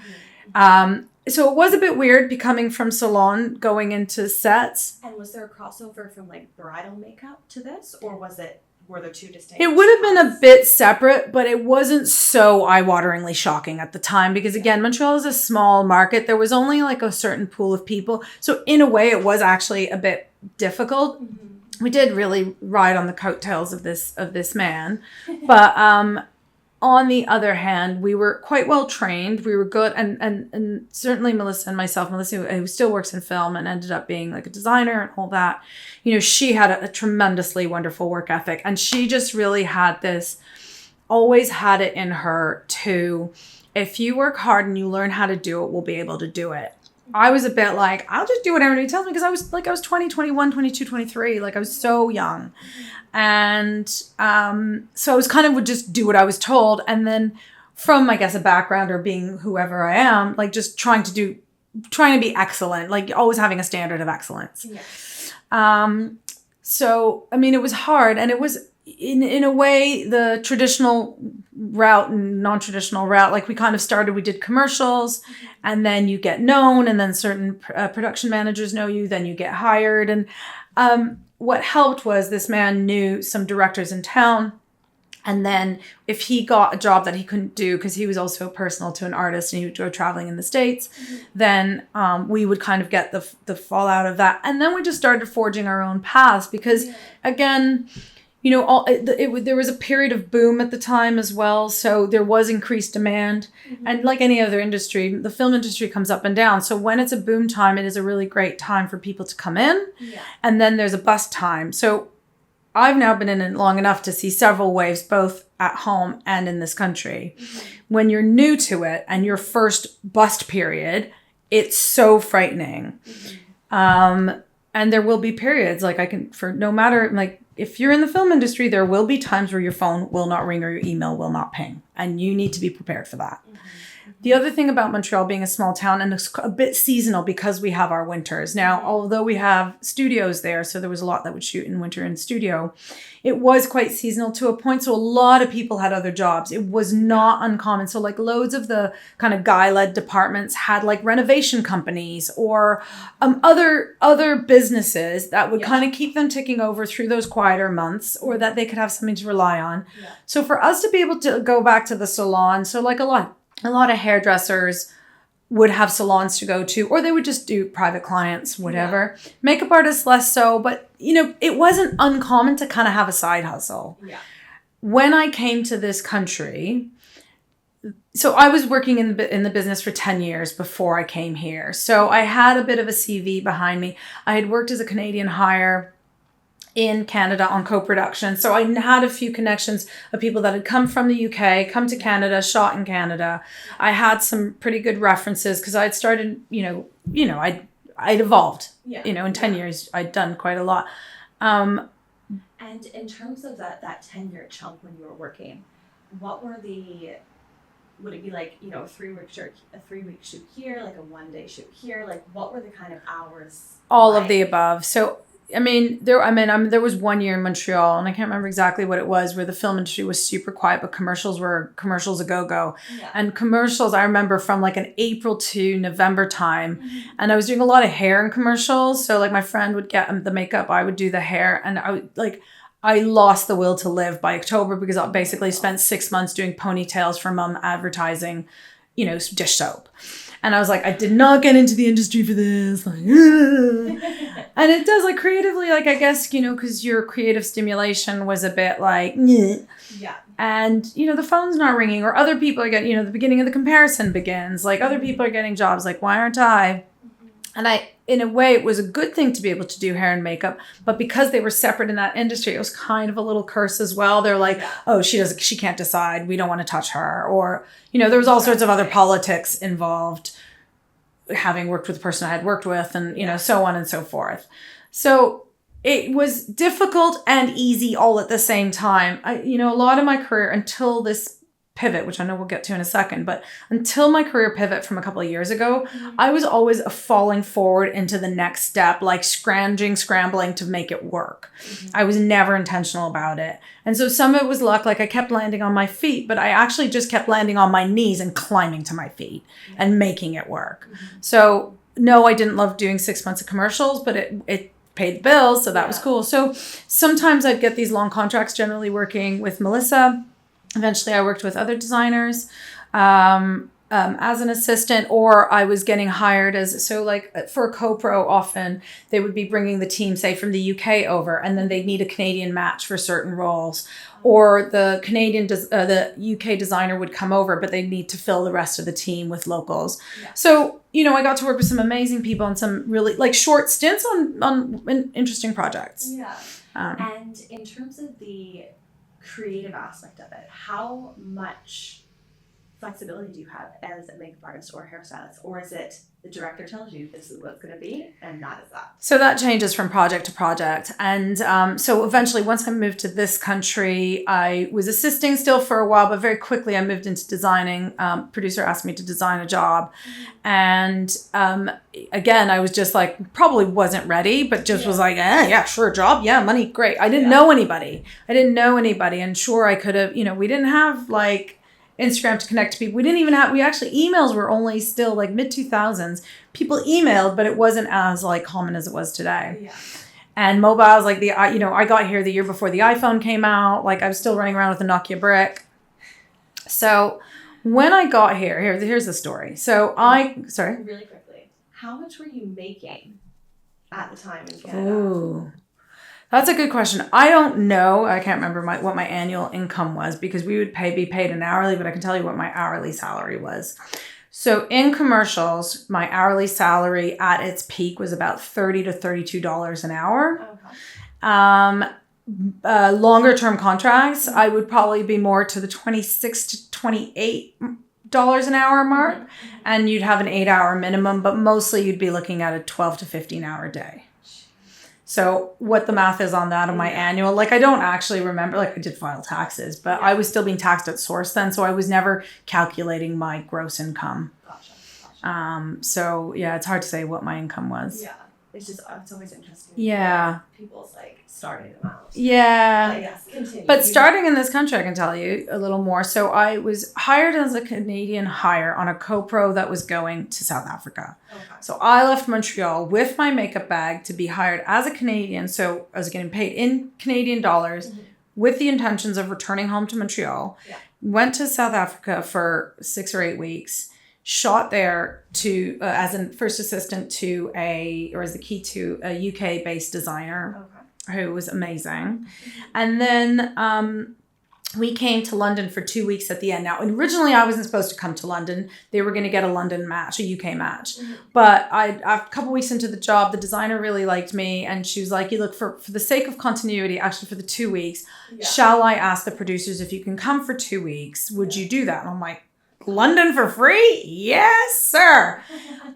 Mm-hmm. So it was a bit weird becoming from salon going into sets. And was there a crossover from bridal makeup to this, or were there two distinct? It would have been a bit separate, but it wasn't so eye-wateringly shocking at the time because again, Montreal is a small market. There was only a certain pool of people. So in a way it was actually a bit difficult. Mm-hmm. we did really ride on the coattails of this man. But on the other hand, we were quite well trained. We were good. And certainly Melissa and myself, Melissa, who still works in film and ended up being like a designer and all that, you know, she had a tremendously wonderful work ethic. And she just really had this, always had it in her to, if you work hard and you learn how to do it, we'll be able to do it. I was a bit like, I'll just do what everybody tells me, because I was 20, 21, 22, 23. Like I was so young. And so I was kind of would just do what I was told. And then from, I guess, a background or being whoever I am, like just trying to be excellent, like always having a standard of excellence. Yeah. So, I mean, it was hard, and it was in a way the traditional route and non-traditional route. Like we kind of started, we did commercials, and then you get known, and then certain production managers know you, then you get hired. And what helped was this man knew some directors in town. And then if he got a job that he couldn't do, because he was also personal to an artist and he would go traveling in the States, then we would kind of get the fallout of that. And then we just started forging our own paths, because again, you know, there was a period of boom at the time as well. So there was increased demand. And like any other industry, the film industry comes up and down. So when it's a boom time, it is a really great time for people to come in. Yeah. And then there's a bust time. So I've now been in it long enough to see several waves, both at home and in this country. When you're new to it and your first bust period, it's so frightening. And there will be periods, like no matter, like, if you're in the film industry, there will be times where your phone will not ring or your email will not ping. And you need to be prepared for that. The other thing about Montreal being a small town, and it's a bit seasonal because we have our winters. Now, although we have studios there, so there was a lot that would shoot in winter in studio, it was quite seasonal to a point. So a lot of people had other jobs. It was not uncommon. So like loads of the kind of guy-led departments had like renovation companies or other businesses that would kind of keep them ticking over through those quieter months, or that they could have something to rely on. Yeah. So for us to be able to go back to the salon, so like a lot of hairdressers would have salons to go to, or they would just do private clients, whatever. Yeah. Makeup artists less so, but you know, it wasn't uncommon to kind of have a side hustle. Yeah. When I came to this country, so I was working in the business for 10 years before I came here. So I had a bit of a CV behind me. I had worked as a Canadian hire in Canada on co-production. So I had a few connections of people that had come from the UK, come to Canada, shot in Canada. I had some pretty good references because I'd started, I'd evolved, in 10 years, I'd done quite a lot. And in terms of that 10-year chunk when you were working, what were would it be like, a 3-week shoot here, like a 1-day shoot here? Like what were the kind of hours? All of the above. So there was 1 year in Montreal, and I can't remember exactly what it was, where the film industry was super quiet, but commercials were a go-go. Yeah. And commercials, I remember from like an April to November time, and I was doing a lot of hair in commercials. So like my friend would get the makeup, I would do the hair, and I lost the will to live by October because I basically spent 6 months doing ponytails for mom advertising, dish soap. And I was like, I did not get into the industry for this. Like, and it does, like, creatively, like, I guess, because your creative stimulation was a bit like, nyeh. Yeah. And, the phone's not ringing, or other people are getting, the beginning of the comparison begins. Like, other people are getting jobs. Like, why aren't I? And in a way, it was a good thing to be able to do hair and makeup. But because they were separate in that industry, it was kind of a little curse as well. They're like, oh, she can't decide. We don't want to touch her. Or, there was all sorts of other politics involved, having worked with the person I had worked with, and, so on and so forth. So it was difficult and easy all at the same time. A lot of my career until this pivot, which I know we'll get to in a second, but until my career pivot from a couple of years ago, I was always falling forward into the next step, like scrambling to make it work. I was never intentional about it. And so some of it was luck, like I kept landing on my feet, but I actually just kept landing on my knees and climbing to my feet and making it work. So no, I didn't love doing 6 months of commercials, but it paid the bills, so that was cool. So sometimes I'd get these long contracts, generally working with Melissa. Eventually I worked with other designers. as an assistant, or I was getting hired for a co-pro. Often they would be bringing the team, say from the UK over, and then they'd need a Canadian match for certain roles, or the the UK designer would come over, but they need to fill the rest of the team with locals. Yeah. So, I got to work with some amazing people on some really short stints on interesting projects. Yeah. And in terms of the creative aspect of it, how much flexibility do you have as a makeup artist or hairstylist, or is it the director tells you this is what it's going to be and that is that? So that changes from project to project. And so eventually, once I moved to this country, I was assisting still for a while, but very quickly I moved into designing. Producer asked me to design a job. And again, I was just probably wasn't ready, but just was yeah, sure, job. Yeah, money, great. I didn't know anybody. And sure, I could have, we didn't have Instagram to connect to people. Emails were only still mid 2000s. People emailed, but it wasn't as common as it was today. Yeah. And mobiles, I got here the year before the iPhone came out. I was still running around with a Nokia brick. So when I got here's the story. So sorry. Really quickly, how much were you making at the time in Canada? Ooh. That's a good question. I don't know. I can't remember what my annual income was, because we would be paid an hourly, but I can tell you what my hourly salary was. So in commercials, my hourly salary at its peak was about $30 to $32 an hour. Okay. Longer term contracts, I would probably be more to the $26 to $28 an hour mark, and you'd have an 8-hour minimum, but mostly you'd be looking at a 12 to 15-hour day. So what the math is on that of my annual, I don't actually remember, I did file taxes, but I was still being taxed at source then. So I was never calculating my gross income. Gotcha. So yeah, it's hard to say what my income was. Yeah. It's always interesting. Yeah. People's starting amount. Yeah. Yes, continue. But starting in this country, I can tell you a little more. So I was hired as a Canadian hire on a co-pro that was going to South Africa. Okay. So I left Montreal with my makeup bag to be hired as a Canadian. So I was getting paid in Canadian dollars with the intentions of returning home to Montreal. Yeah. Went to South Africa for 6 or 8 weeks. Shot there to as a first assistant to as the key to a UK-based designer. Okay. Who was amazing. And then we came to London for 2 weeks at the end. Now, originally I wasn't supposed to come to London. They were going to get a London match, a UK match. But a couple weeks into the job, the designer really liked me. And she was like, you look, for the sake of continuity, actually for the 2 weeks, shall I ask the producers if you can come for 2 weeks? Would you do that? And I'm like, London for free? Yes, sir.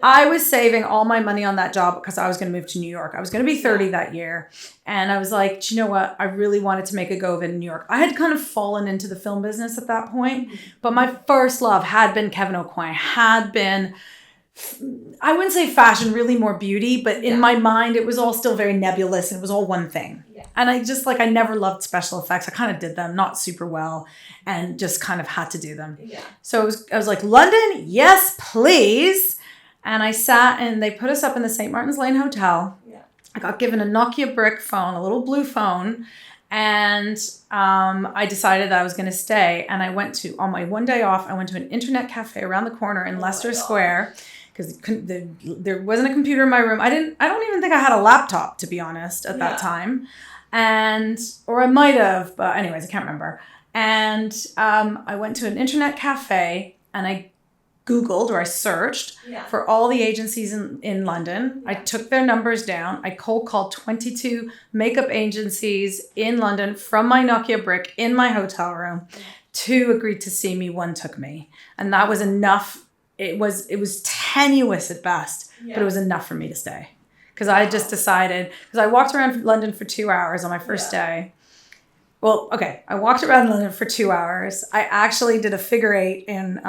I was saving all my money on that job because I was going to move to New York. I was going to be 30 that year. And I was like, do you know what? I really wanted to make a go of it in New York. I had kind of fallen into the film business at that point. But my first love had been Kevin Aucoin, had been, I wouldn't say fashion, really more beauty. But in my mind, it was all still very nebulous. And it was all one thing. Yeah. And I just I never loved special effects. I kind of did them, not super well. And just kind of had to do them. Yeah. So I was like, London, yes, please. And I sat and they put us up in the St. Martin's Lane Hotel. Yeah. I got given a Nokia brick phone, a little blue phone. And I decided that I was going to stay. And I went on my one day off, I went to an internet cafe around the corner in Leicester Square. Because there wasn't a computer in my room. I don't even think I had a laptop, to be honest, at that time. Or I might have, but anyways, I can't remember. And I went to an internet cafe and I Googled or I searched for all the agencies in London. I took their numbers down. I cold called 22 makeup agencies in London from my Nokia brick in my hotel room. 2 agreed to see me, 1 took me. And that was enough. It was tenuous at best, but it was enough for me to stay. Because I just decided, because I walked around London for 2 hours on my first day. Well, okay, I walked around London for 2 hours. I actually did a figure 8 in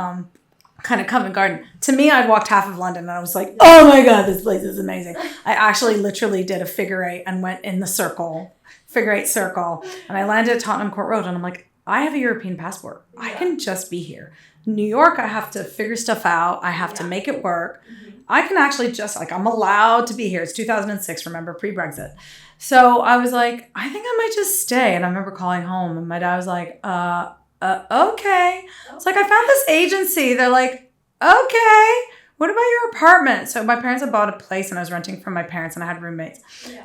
kind of Covent Garden. To me, I'd walked half of London and I was like, oh my God, this place is amazing. I actually literally did a figure 8 and went in the figure 8 circle. And I landed at Tottenham Court Road and I'm like, I have a European passport. I can just be here. New York, I have to figure stuff out. I have to make it work. I can actually just, I'm allowed to be here. It's 2006, remember, pre-Brexit. So I was like, I think I might just stay. And I remember calling home and my dad was like, okay. It's like, I found this agency. They're like, okay. What about your apartment? So my parents had bought a place and I was renting from my parents and I had roommates. Yeah.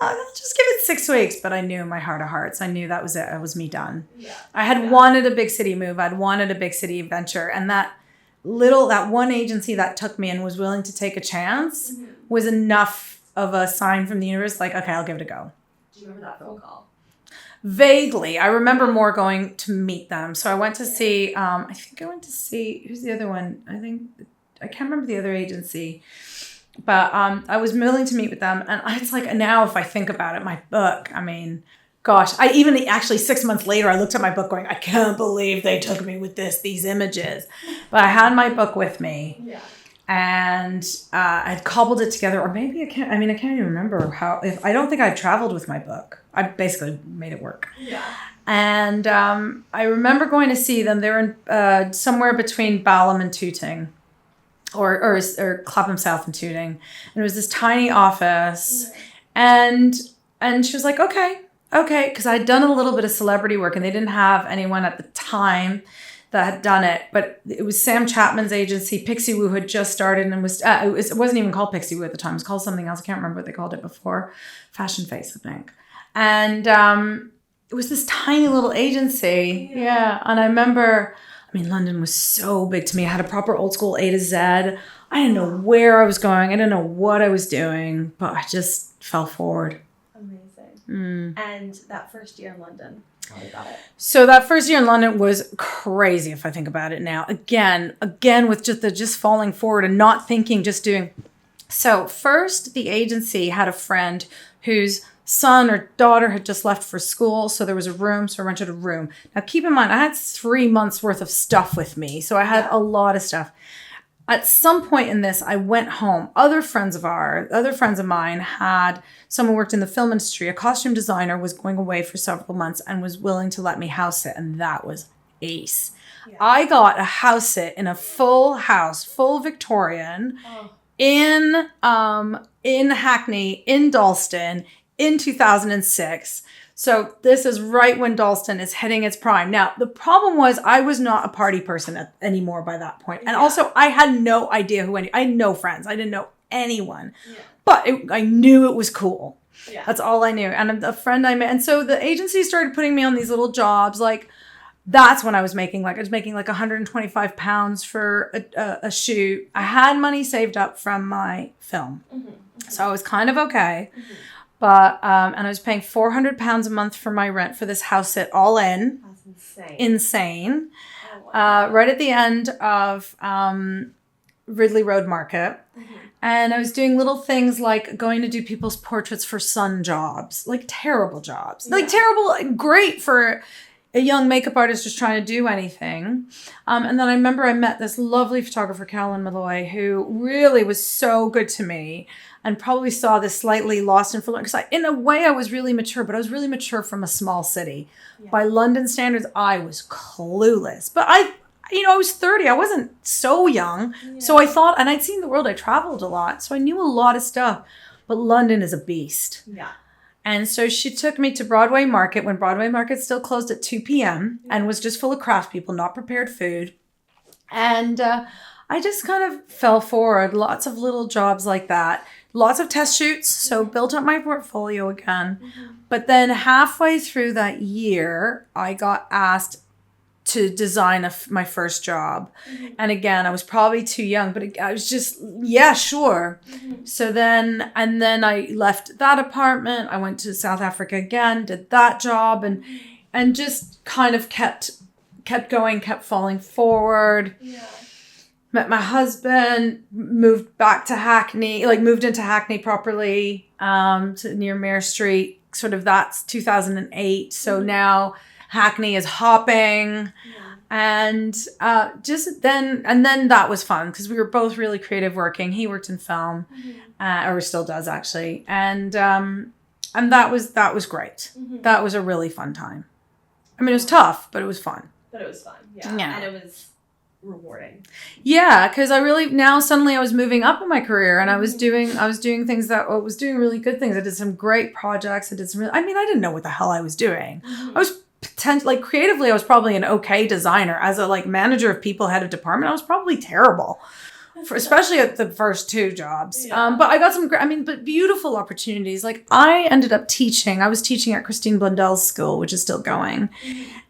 I'll just give it 6 weeks. But I knew in my heart of hearts, I knew that was it. It was me done. Yeah. I had wanted a big city move. I'd wanted a big city adventure. And that one agency that took me and was willing to take a chance was enough of a sign from the universe. Like, okay, I'll give it a go. Do you remember that phone call? Vaguely. I remember more going to meet them. So I went to see, I think I went to see, who's the other one? I can't remember the other agency, but I was willing to meet with them. And it's like, now if I think about it, my book, I mean, gosh, I even actually 6 months later, I looked at my book going, I can't believe they took me with these images. But I had my book with me. Yeah. And I'd cobbled it together, or maybe I can't even remember I don't think I traveled with my book. I basically made it work. Yeah. And I remember going to see them. They were in somewhere between Balham and Tooting. Or Clapham South and Tooting. And it was this tiny office. And she was like, okay. Because I had done a little bit of celebrity work and they didn't have anyone at the time that had done it. But it was Sam Chapman's agency. Pixie Woo had just started and it wasn't even called Pixie Woo at the time. It was called something else. I can't remember what they called it before. Fashion Face, I think. And it was this tiny little agency. Yeah. And I remember... London was so big to me. I had a proper old school A to Z. I didn't know where I was going. I didn't know what I was doing, but I just fell forward. Amazing. And that first year in London, tell me about it. So that first year in London was crazy if I think about it now. Again with just falling forward and not thinking, just doing. So first, the agency had a friend whose son or daughter had just left for school, so there was a room, so I rented a room. Now keep in mind, I had 3 months worth of stuff with me, so I had a lot of stuff. At some point in this, I went home. Other friends of mine had someone worked in the film industry. A costume designer was going away for several months and was willing to let me house sit, and that was ace. Yeah. I got a house sit in a full house, full Victorian, in Hackney, in Dalston, in 2006. So this is right when Dalston is hitting its prime. Now, the problem was I was not a party person anymore by that point. And also I had no idea I had no friends. I didn't know anyone. Yeah. But I knew it was cool. Yeah. That's all I knew. And a friend I met. And so the agency started putting me on these little jobs. Like, that's when I was making like 125 pounds for a shoot. I had money saved up from my film. So I was kind of okay. But, and I was paying £400 a month for my rent for this house sit all in. That's Insane. Oh, wow. Right at the end of Ridley Road Market. And I was doing little things like going to do people's portraits for sun jobs. Like terrible jobs. Like terrible, great for a young makeup artist just trying to do anything. And then I remember I met this lovely photographer, Carolyn Malloy, who really was so good to me. And probably saw this slightly lost and forlorn. Because in a way, I was really mature, but I was really mature from a small city. Yeah. By London standards, I was clueless. But I was 30. I wasn't so young. Yeah. So I thought, and I'd seen the world. I traveled a lot. So I knew a lot of stuff. But London is a beast. Yeah. And so she took me to Broadway Market when Broadway Market still closed at 2 p.m. and was just full of craft people, not prepared food. And I just kind of fell forward. Lots of little jobs like that. Lots of test shoots, so built up my portfolio again. But then halfway through that year, I got asked to design my first job. And again, I was probably too young, but I was just, yeah, sure. So then I left that apartment. I went to South Africa again, did that job, and just kind of kept going, kept falling forward. Yeah. Met my husband, moved back to Hackney, moved into Hackney properly, to near Mare Street. Sort of that's 2008. So now Hackney is hopping. Yeah. And then that was fun because we were both really creative working. He worked in film, or still does actually. And that was great. That was a really fun time. I mean, it was tough, but it was fun. Yeah. And it was rewarding. Yeah, because now suddenly I was moving up in my career and I was doing things I was doing really good things. I did some great projects. I didn't know what the hell I was doing. I was like creatively, I was probably an okay designer. As a like manager of people, head of department, I was probably terrible. Especially at the first 2 jobs. Yeah. But I got some, but beautiful opportunities. Like I ended up teaching. I was teaching at Christine Blundell's school, which is still going.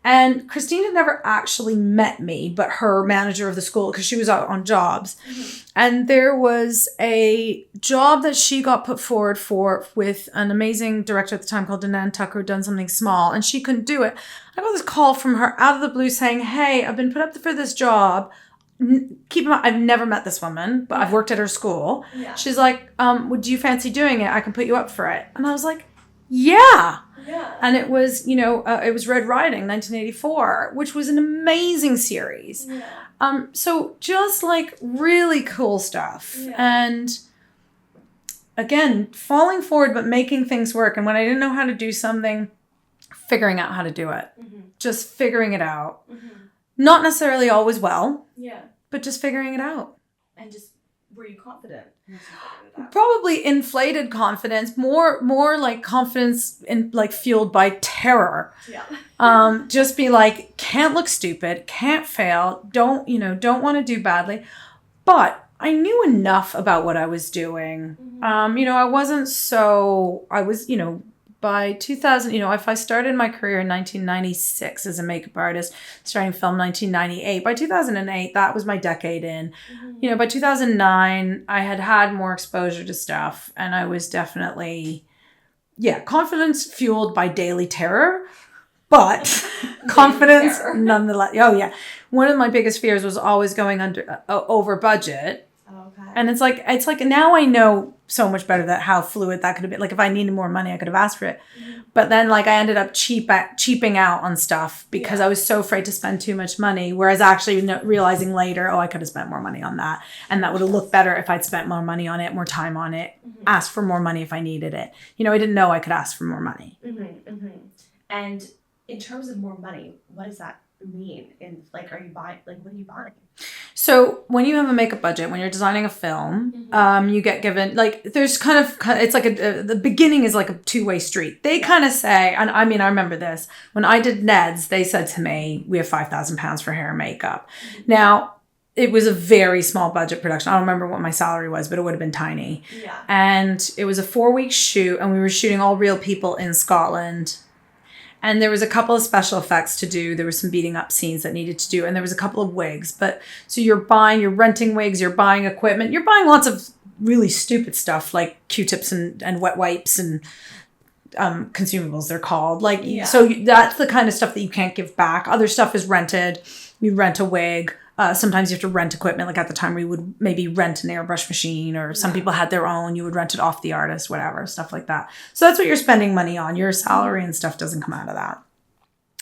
And Christine had never actually met me, but her manager of the school, because she was out on jobs. And there was a job that she got put forward for with an amazing director at the time called Danan Tucker, who'd done something small, and she couldn't do it. I got this call from her out of the blue saying, hey, I've been put up for this job. Keep in mind, I've never met this woman, but I've worked at her school. Yeah. She's like, would you fancy doing it? I can put you up for it. And I was like, yeah. Yeah. And it was, it was Red Riding, 1984, which was an amazing series. Yeah. So just like really cool stuff. Yeah. And again, falling forward, but making things work. And when I didn't know how to do something, figuring out how to do it. Just figuring it out. Not necessarily always well. Yeah. But just figuring it out. And just, were you confident? Probably inflated confidence, more like confidence in like fueled by terror. Yeah. Just be like, can't look stupid, can't fail, don't want to do badly. But I knew enough about what I was doing. I was, by 2000, if I started my career in 1996 as a makeup artist, starting film 1998, by 2008, that was my decade in. By 2009, I had more exposure to stuff, and I was definitely, confidence fueled by daily terror, but confidence nonetheless. Oh yeah. One of my biggest fears was always going over budget. Okay. And it's like now I know so much better that how fluid that could have been. Like if I needed more money, I could have asked for it. But then like I ended up cheaping out on stuff because I was so afraid to spend too much money. Whereas actually realizing later, I could have spent more money on that. And that would have looked better if I'd spent more money on it, more time on it, asked for more money if I needed it. I didn't know I could ask for more money. And in terms of more money, what does that mean? And like, are you buying, like, what are you buying? So when you have a makeup budget, when you're designing a film, you get given, like, there's it's like the beginning is like a two-way street. They kind of say, and I mean, I remember this, when I did Ned's, they said to me, we have £5,000 for hair and makeup. Now, it was a very small budget production. I don't remember what my salary was, but it would have been tiny. Yeah. And it was a 4-week shoot, and we were shooting all real people in Scotland. And there was a couple of special effects to do. There was some beating up scenes that needed to do. And there was a couple of wigs. But so you're renting wigs, you're buying equipment. You're buying lots of really stupid stuff like Q-tips and wet wipes and consumables, they're called. So that's the kind of stuff that you can't give back. Other stuff is rented. You rent a wig. Sometimes you have to rent equipment. Like at the time we would maybe rent an airbrush machine, or some people had their own. You would rent it off the artist, whatever, stuff like that. So that's what you're spending money on. Your salary and stuff doesn't come out of that.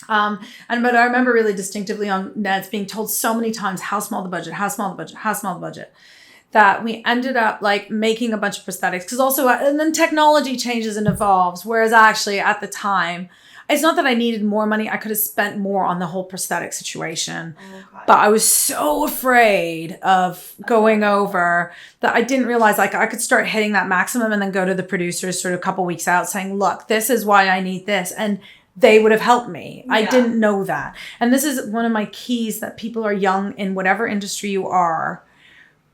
But I remember really distinctively on Ned's being told so many times how small the budget, that we ended up like making a bunch of prosthetics. Because also, and then technology changes and evolves. Whereas actually at the time, it's not that I needed more money. I could have spent more on the whole prosthetic situation. Okay. But I was so afraid of going over that I didn't realize like I could start hitting that maximum and then go to the producers sort of a couple weeks out saying, look, this is why I need this. And they would have helped me. Yeah. I didn't know that. And this is one of my keys that people are young in whatever industry you are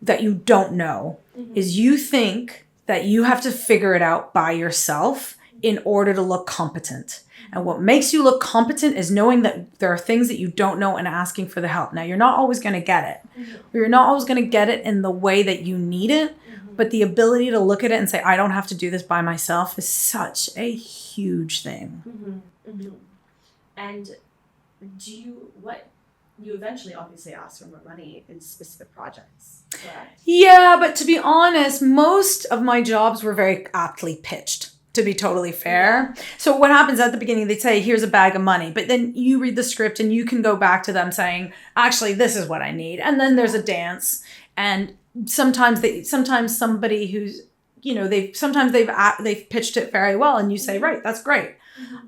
that you don't know is you think that you have to figure it out by yourself in order to look competent. And what makes you look competent is knowing that there are things that you don't know and asking for the help. Now, you're not always going to get it. Or you're not always going to get it in the way that you need it. But the ability to look at it and say, I don't have to do this by myself is such a huge thing. And you eventually obviously asked for more money in specific projects, correct? Yeah, but to be honest, most of my jobs were very aptly pitched. To be totally fair. Yeah. So what happens at the beginning, they say, here's a bag of money, but then you read the script and you can go back to them saying, actually, this is what I need. And then there's a dance. And sometimes somebody who's, they've pitched it very well. And you say, right, that's great.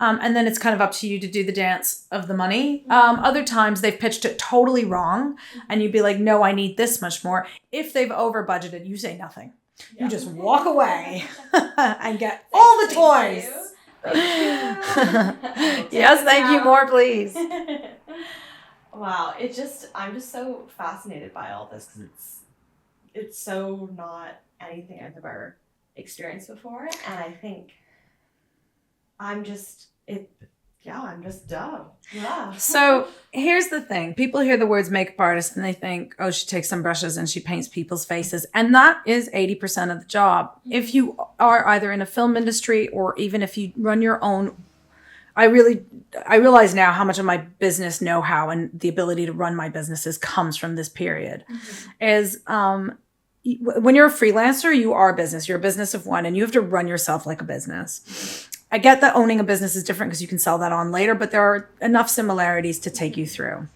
And then it's kind of up to you to do the dance of the money. Other times they've pitched it totally wrong. And you'd be like, no, I need this much more. If they've over budgeted, you say nothing. You just walk away and get all the toys. Yes, thank you. More, please. Wow, I'm just so fascinated by all this because it's so not anything I've ever experienced before, and I think I'm just dumb. Yeah. So here's the thing. People hear the words makeup artist and they think, oh, she takes some brushes and she paints people's faces. And that is 80% of the job. If you are either in a film industry or even if you run your own, I realize now how much of my business know-how and the ability to run my businesses comes from this period. When you're a freelancer, you are a business. You're a business of one and you have to run yourself like a business. I get that owning a business is different because you can sell that on later, but there are enough similarities to take you through.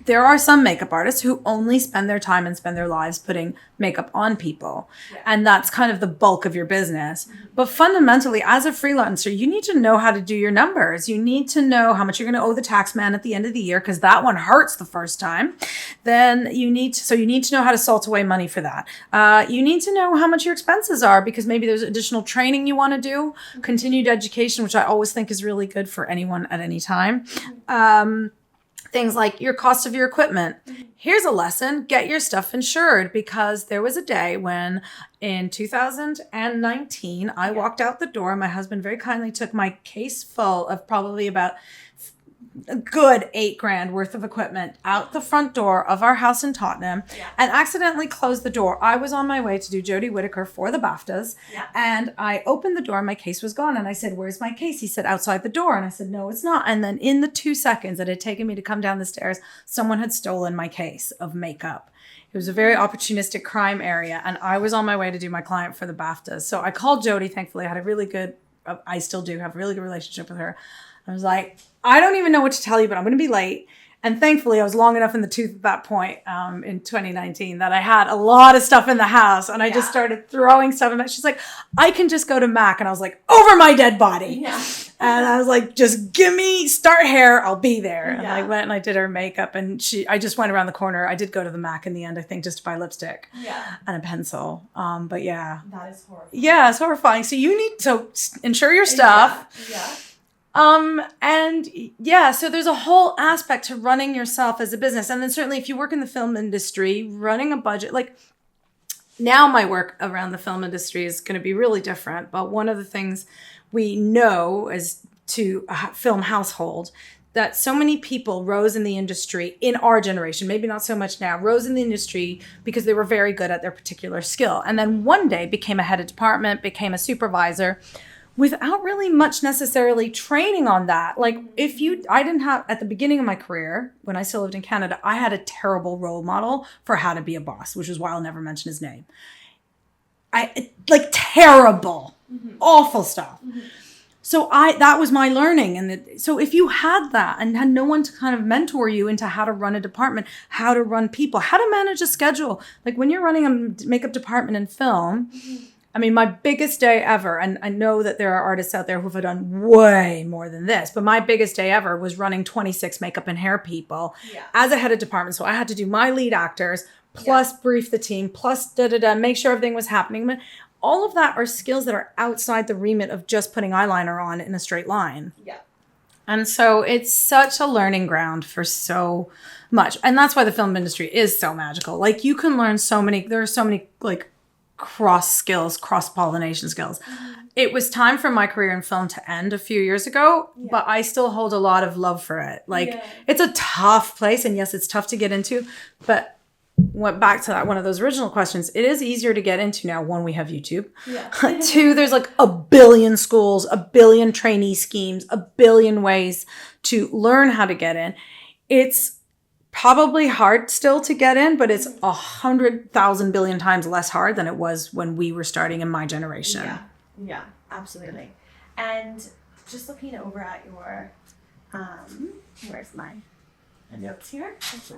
There are some makeup artists who only spend their time and spend their lives putting makeup on people. Yeah. And that's kind of the bulk of your business. Mm-hmm. But fundamentally, as a freelancer, you need to know how to do your numbers. You need to know how much you're going to owe the tax man at the end of the year, because that one hurts the first time. Then you need to know how to salt away money for that. You need to know how much your expenses are, because maybe there's additional training you want to do, mm-hmm. continued education, which I always think is really good for anyone at any time. Mm-hmm. Things like your cost of your equipment. Here's a lesson: get your stuff insured, because there was a day when in 2019, I walked out the door. My husband very kindly took my case full of probably about a good $8,000 worth of equipment out the front door of our house in Tottenham and accidentally closed the door. I was on my way to do Jodie Whittaker for the BAFTAs and I opened the door and my case was gone. And I said, "Where's my case?" He said, "Outside the door." And I said, "No, it's not." And then in the 2 seconds that it had taken me to come down the stairs, someone had stolen my case of makeup. It was a very opportunistic crime area. And I was on my way to do my client for the BAFTAs. So I called Jodie. Thankfully, I still do have a really good relationship with her. I was like, "I don't even know what to tell you, but I'm going to be late." And thankfully, I was long enough in the tooth at that point in 2019 that I had a lot of stuff in the house. And I just started throwing stuff in it. She's like, "I can just go to Mac." And I was like, "Over my dead body." Yeah. And I was like, "Just start hair. I'll be there." And I went and I did her makeup. And I just went around the corner. I did go to the Mac in the end, I think, just to buy lipstick and a pencil. But yeah. That is horrifying. Yeah, it's horrifying. So insure your stuff. Yeah. So there's a whole aspect to running yourself as a business. And then certainly if you work in the film industry, running a budget, like now my work around the film industry is going to be really different. But one of the things we know as to a film household, that so many people rose in the industry in our generation, maybe not so much now, rose in the industry because they were very good at their particular skill. And then one day became a head of department, became a supervisor, without really much necessarily training on that. Like I didn't have, at the beginning of my career, when I still lived in Canada, I had a terrible role model for how to be a boss, which is why I'll never mention his name. Terrible, awful stuff. Mm-hmm. So that was my learning. And so if you had that and had no one to kind of mentor you into how to run a department, how to run people, how to manage a schedule, like when you're running a makeup department in film, I mean, my biggest day ever, and I know that there are artists out there who have done way more than this, but my biggest day ever was running 26 makeup and hair people as a head of department. So I had to do my lead actors, plus brief the team, plus make sure everything was happening. All of that are skills that are outside the remit of just putting eyeliner on in a straight line. Yeah. And so it's such a learning ground for so much. And that's why the film industry is so magical. Like you can learn there are so many cross-pollination skills. It was time for my career in film to end a few years ago, but I still hold a lot of love for it. It's a tough place, and yes, it's tough to get into, but went back to that one of those original questions. It is easier to get into now. One, we have YouTube. Yeah. Two, there's like a billion schools, a billion trainee schemes, a billion ways to learn how to get in. It's probably hard still to get in, but it's 100,000 billion times less hard than it was when we were starting in my generation. Yeah, absolutely. And just looking over at your, where's my notes here?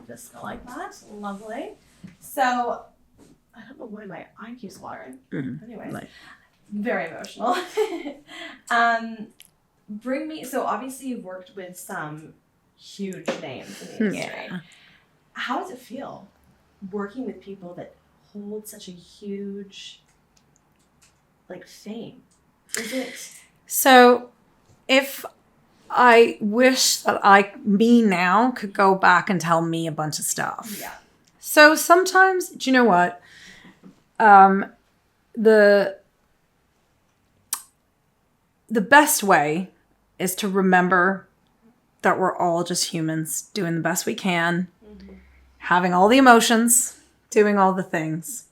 Just like that. Lovely. So, I don't know why my eye keeps watering. Anyways, very emotional. So obviously you've worked with some huge names in the industry. Yeah. How does it feel working with people that hold such a huge fame? Is it So if I wish that me now could go back and tell me a bunch of stuff. Yeah. So sometimes, do you know what? The best way is to remember that we're all just humans doing the best we can, having all the emotions, doing all the things,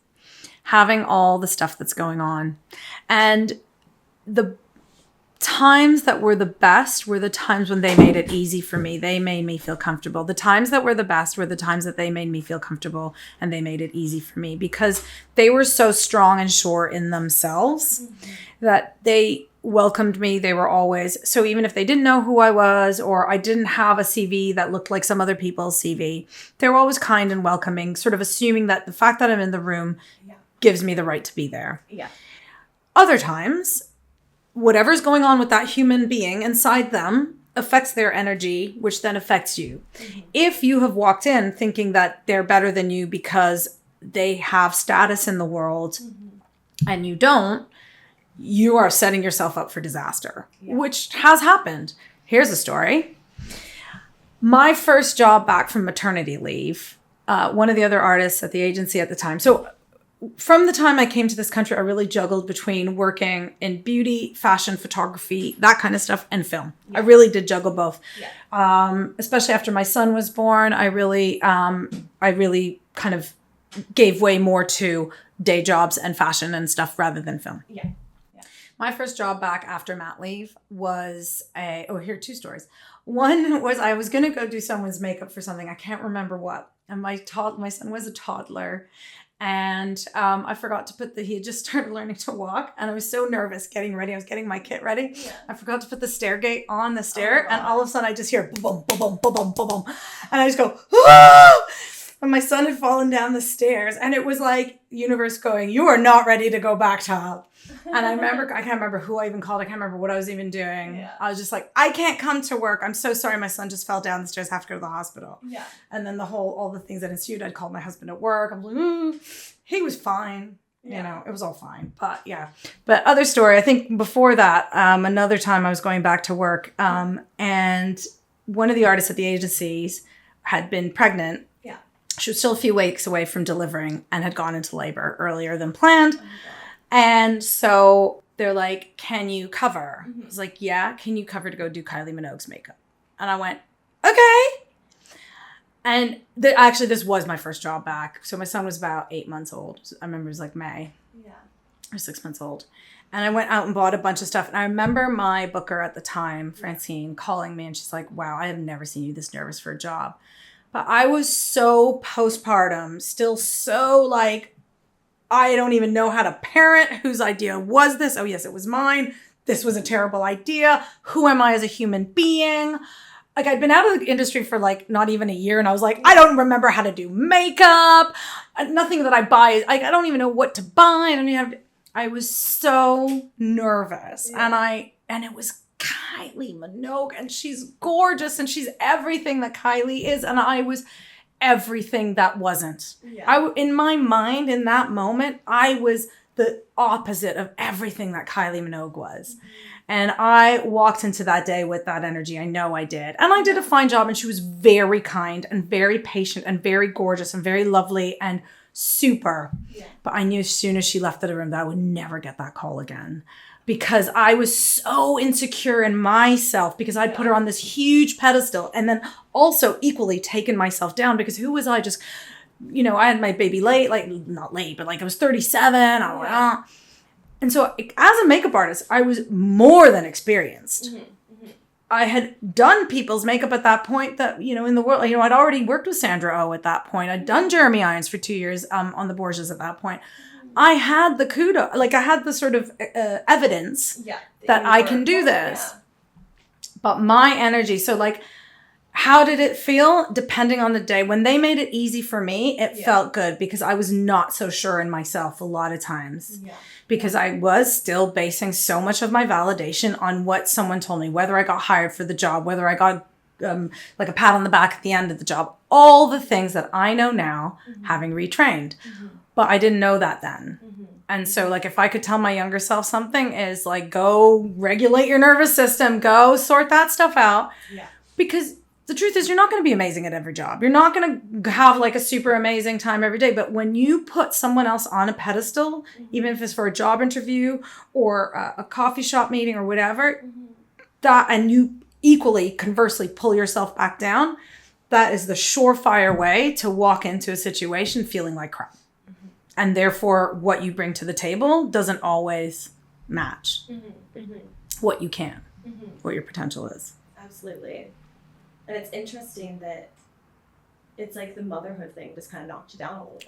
having all the stuff that's going on. And the times that were the best were the times when they made it easy for me. They made me feel comfortable. The times that were the best were the times that they made me feel comfortable and they made it easy for me because they were so strong and sure in themselves that they welcomed me. They were always, so even if they didn't know who I was or I didn't have a CV that looked like some other people's CV, they were always kind and welcoming, sort of assuming that the fact that I'm in the room gives me the right to be there. Yeah. Other times, whatever's going on with that human being inside them affects their energy, which then affects you. If you have walked in thinking that they're better than you because they have status in the world and you don't, you are setting yourself up for disaster, which has happened. Here's a story. My first job back from maternity leave, one of the other artists at the agency at the time. So from the time I came to this country, I really juggled between working in beauty, fashion, photography, that kind of stuff, and film. I really did juggle both. Especially after my son was born, I really kind of gave way more to day jobs and fashion and stuff rather than film. My first job back after mat leave was here are two stories. One was I was going to go do someone's makeup for something. I can't remember what. And my son was a toddler. And I forgot to put he had just started learning to walk. And I was so nervous getting ready. I was getting my kit ready. I forgot to put the stair gate on the stair. And all of a sudden I just hear boom, boom, boom, boom, boom, boom, boom. And I just go, ah! And my son had fallen down the stairs. And it was like universe going, you are not ready to go back, child. And I can't remember who I even called. I can't remember what I was even doing. I was just like, I can't come to work. I'm so sorry. My son just fell down the stairs. I have to go to the hospital. And then all the things that ensued, I'd called my husband at work. I'm like, he was fine. You know, it was all fine. But other story, I think before that, another time I was going back to work and one of the artists at the agencies had been pregnant. She was still a few weeks away from delivering and had gone into labor earlier than planned. And so they're like, can you cover? I was like, yeah, can you cover to go do Kylie Minogue's makeup? And I went, okay. And actually, this was my first job back. So my son was about 8 months old. I remember it was like May. Or 6 months old. And I went out and bought a bunch of stuff. And I remember my booker at the time, Francine, calling me. And she's like, wow, I have never seen you this nervous for a job. But I was so postpartum, still so like, I don't even know how to parent. Whose idea was this? Oh, yes, it was mine. This was a terrible idea. Who am I as a human being? Like, I'd been out of the industry for like not even a year. And I was like, I don't remember how to do makeup. Nothing that I buy. I don't even know what to buy. I was so nervous. And it was Kylie Minogue. And she's gorgeous. And she's everything that Kylie is. And I was everything that wasn't. In my mind, in that moment, I was the opposite of everything that Kylie Minogue was. And I walked into that day with that energy. I know I did. And I did a fine job. And she was very kind and very patient and very gorgeous and very lovely and super. But I knew as soon as she left the room that I would never get that call again. Because I was so insecure in myself because I'd put her on this huge pedestal and then also equally taken myself down because who was I just, I had my baby late, like not late, but like I was 37. I was like, And so as a makeup artist, I was more than experienced. I had done people's makeup at that point that, in the world, I'd already worked with Sandra Oh at that point. I'd done Jeremy Irons for 2 years on the Borgias at that point. I had the kudos, like I had the sort of evidence that I can do this. But my energy, so like, how did it feel? Depending on the day. When they made it easy for me, it felt good because I was not so sure in myself a lot of times. Because I was still basing so much of my validation on what someone told me, whether I got hired for the job, whether I got like a pat on the back at the end of the job, all the things that I know now, having retrained. But I didn't know that then. And so like if I could tell my younger self something is like, go regulate your nervous system, go sort that stuff out. Yeah. Because the truth is you're not going to be amazing at every job. You're not going to have like a super amazing time every day. But when you put someone else on a pedestal, even if it's for a job interview or a coffee shop meeting or whatever, that, and you equally conversely pull yourself back down, that is the surefire way to walk into a situation feeling like crap. And therefore, what you bring to the table doesn't always match what you can, what your potential is. Absolutely. And it's interesting that it's like the motherhood thing just kind of knocked you down a little bit.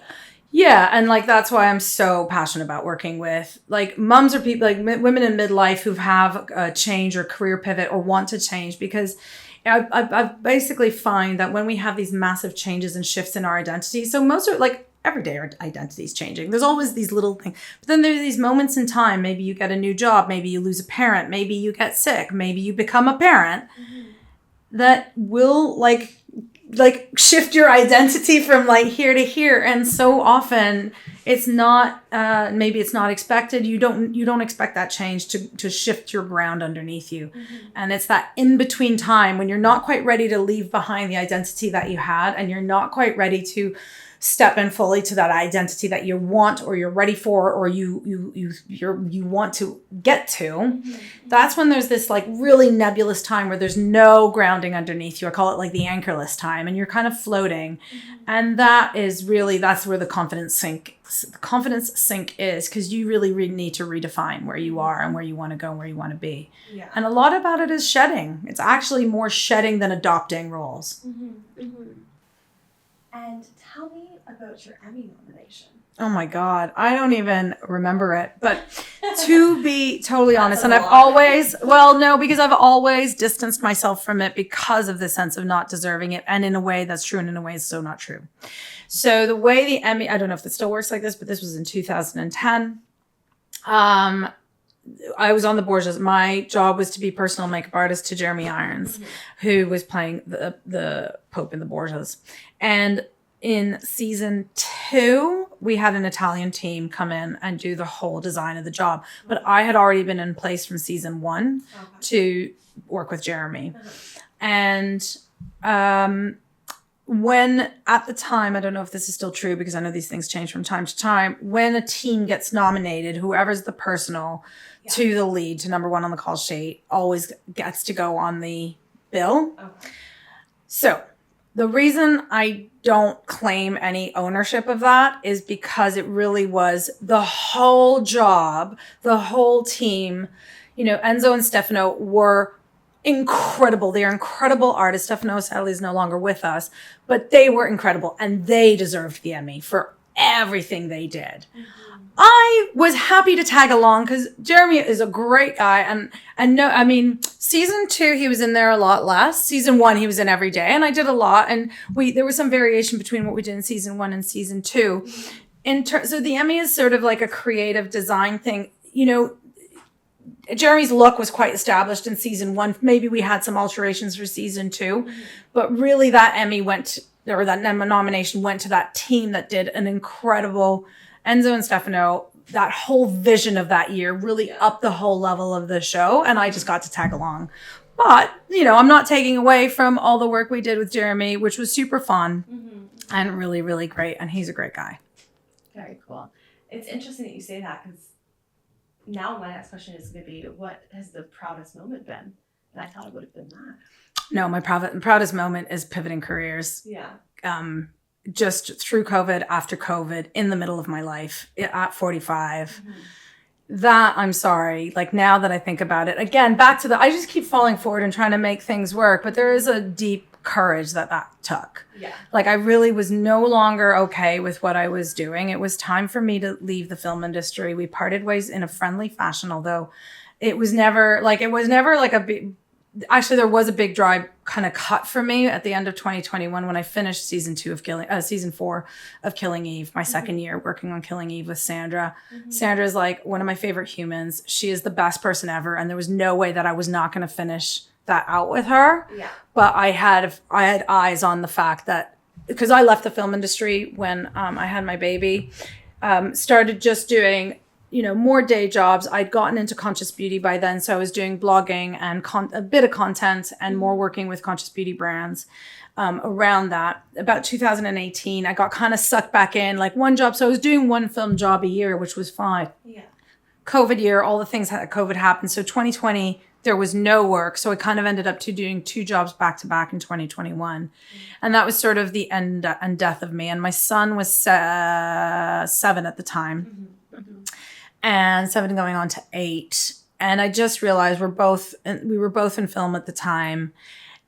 Yeah, and like that's why I'm so passionate about working with like moms or people like women in midlife who have a change or career pivot or want to change, because I basically find that when we have these massive changes and shifts in our identity, so most are like every day our identity is changing. There's always these little things, but then there's these moments in time. Maybe you get a new job, maybe you lose a parent, maybe you get sick, maybe you become a parent that will like shift your identity from like here to here. And so often it's not, maybe it's not expected. You don't expect that change to shift your ground underneath you. And it's that in between time when you're not quite ready to leave behind the identity that you had, and you're not quite ready to step in fully to that identity that you want or you're ready for or you want to get to. That's when there's this like really nebulous time where there's no grounding underneath you. I call it like the anchorless time, and you're kind of floating. And that is really, that's where the confidence sink is, because you really need to redefine where you are and where you want to go and where you want to be. Yeah. And a lot about it is shedding. It's actually more shedding than adopting roles. And tell me about your Emmy nomination. Oh my God, I don't even remember it. But to be totally honest, and because I've always distanced myself from it because of the sense of not deserving it. And in a way that's true, and in a way it's so not true. So the way the Emmy, I don't know if it still works like this, but this was in 2010. I was on the Borgias. My job was to be personal makeup artist to Jeremy Irons, who was playing the Pope in the Borgias. And in season 2, we had an Italian team come in and do the whole design of the job. But I had already been in place from season 1 to work with Jeremy. And when, at the time, I don't know if this is still true because I know these things change from time to time, when a team gets nominated, whoever's the personal to the lead, to number 1 on the call sheet, always gets to go on the bill. So the reason I don't claim any ownership of that is because it really was the whole job, the whole team. You know, Enzo and Stefano were incredible. They are incredible artists. Stefano sadly is no longer with us, but they were incredible and they deserved the Emmy for everything they did. I was happy to tag along because Jeremy is a great guy. And no, I mean, season 2, he was in there a lot less. Season 1, he was in every day and I did a lot. And there was some variation between what we did in season 1 and season 2. So the Emmy is sort of like a creative design thing. You know, Jeremy's look was quite established in season 1. Maybe we had some alterations for season 2, but really that that nomination went to that team that did an incredible, Enzo and Stefano, that whole vision of that year really upped the whole level of the show. And I just got to tag along. But, you know, I'm not taking away from all the work we did with Jeremy, which was super fun and really, really great. And he's a great guy. Very cool. It's interesting that you say that because now my next question is going to be, what has the proudest moment been? And I thought it would have been that. No, my proudest moment is pivoting careers. Yeah. Just through COVID, after COVID, in the middle of my life, at 45. That, I'm sorry, like now that I think about it, again, back to I just keep falling forward and trying to make things work, but there is a deep courage that took. Yeah. Like I really was no longer okay with what I was doing. It was time for me to leave the film industry. We parted ways in a friendly fashion, although it was never like a big, actually there was a big dry kind of cut for me at the end of 2021 when I finished season 4 of Killing Eve, my second year working on Killing Eve with Sandra. Sandra is like one of my favorite humans. She is the best person ever. And there was no way that I was not going to finish that out with her. Yeah. But I had eyes on the fact that, because I left the film industry when I had my baby, started just doing more day jobs. I'd gotten into conscious beauty by then. So I was doing blogging and a bit of content and more working with conscious beauty brands around that. About 2018, I got kind of sucked back in, like one job. So I was doing one film job a year, which was fine. Yeah. COVID year, all the things that COVID happened. So 2020, there was no work. So I kind of ended up doing 2 jobs back to back in 2021. And that was sort of the end and death of me. And my son was 7 at the time. And 7 going on to 8. And I just realized we were both in film at the time,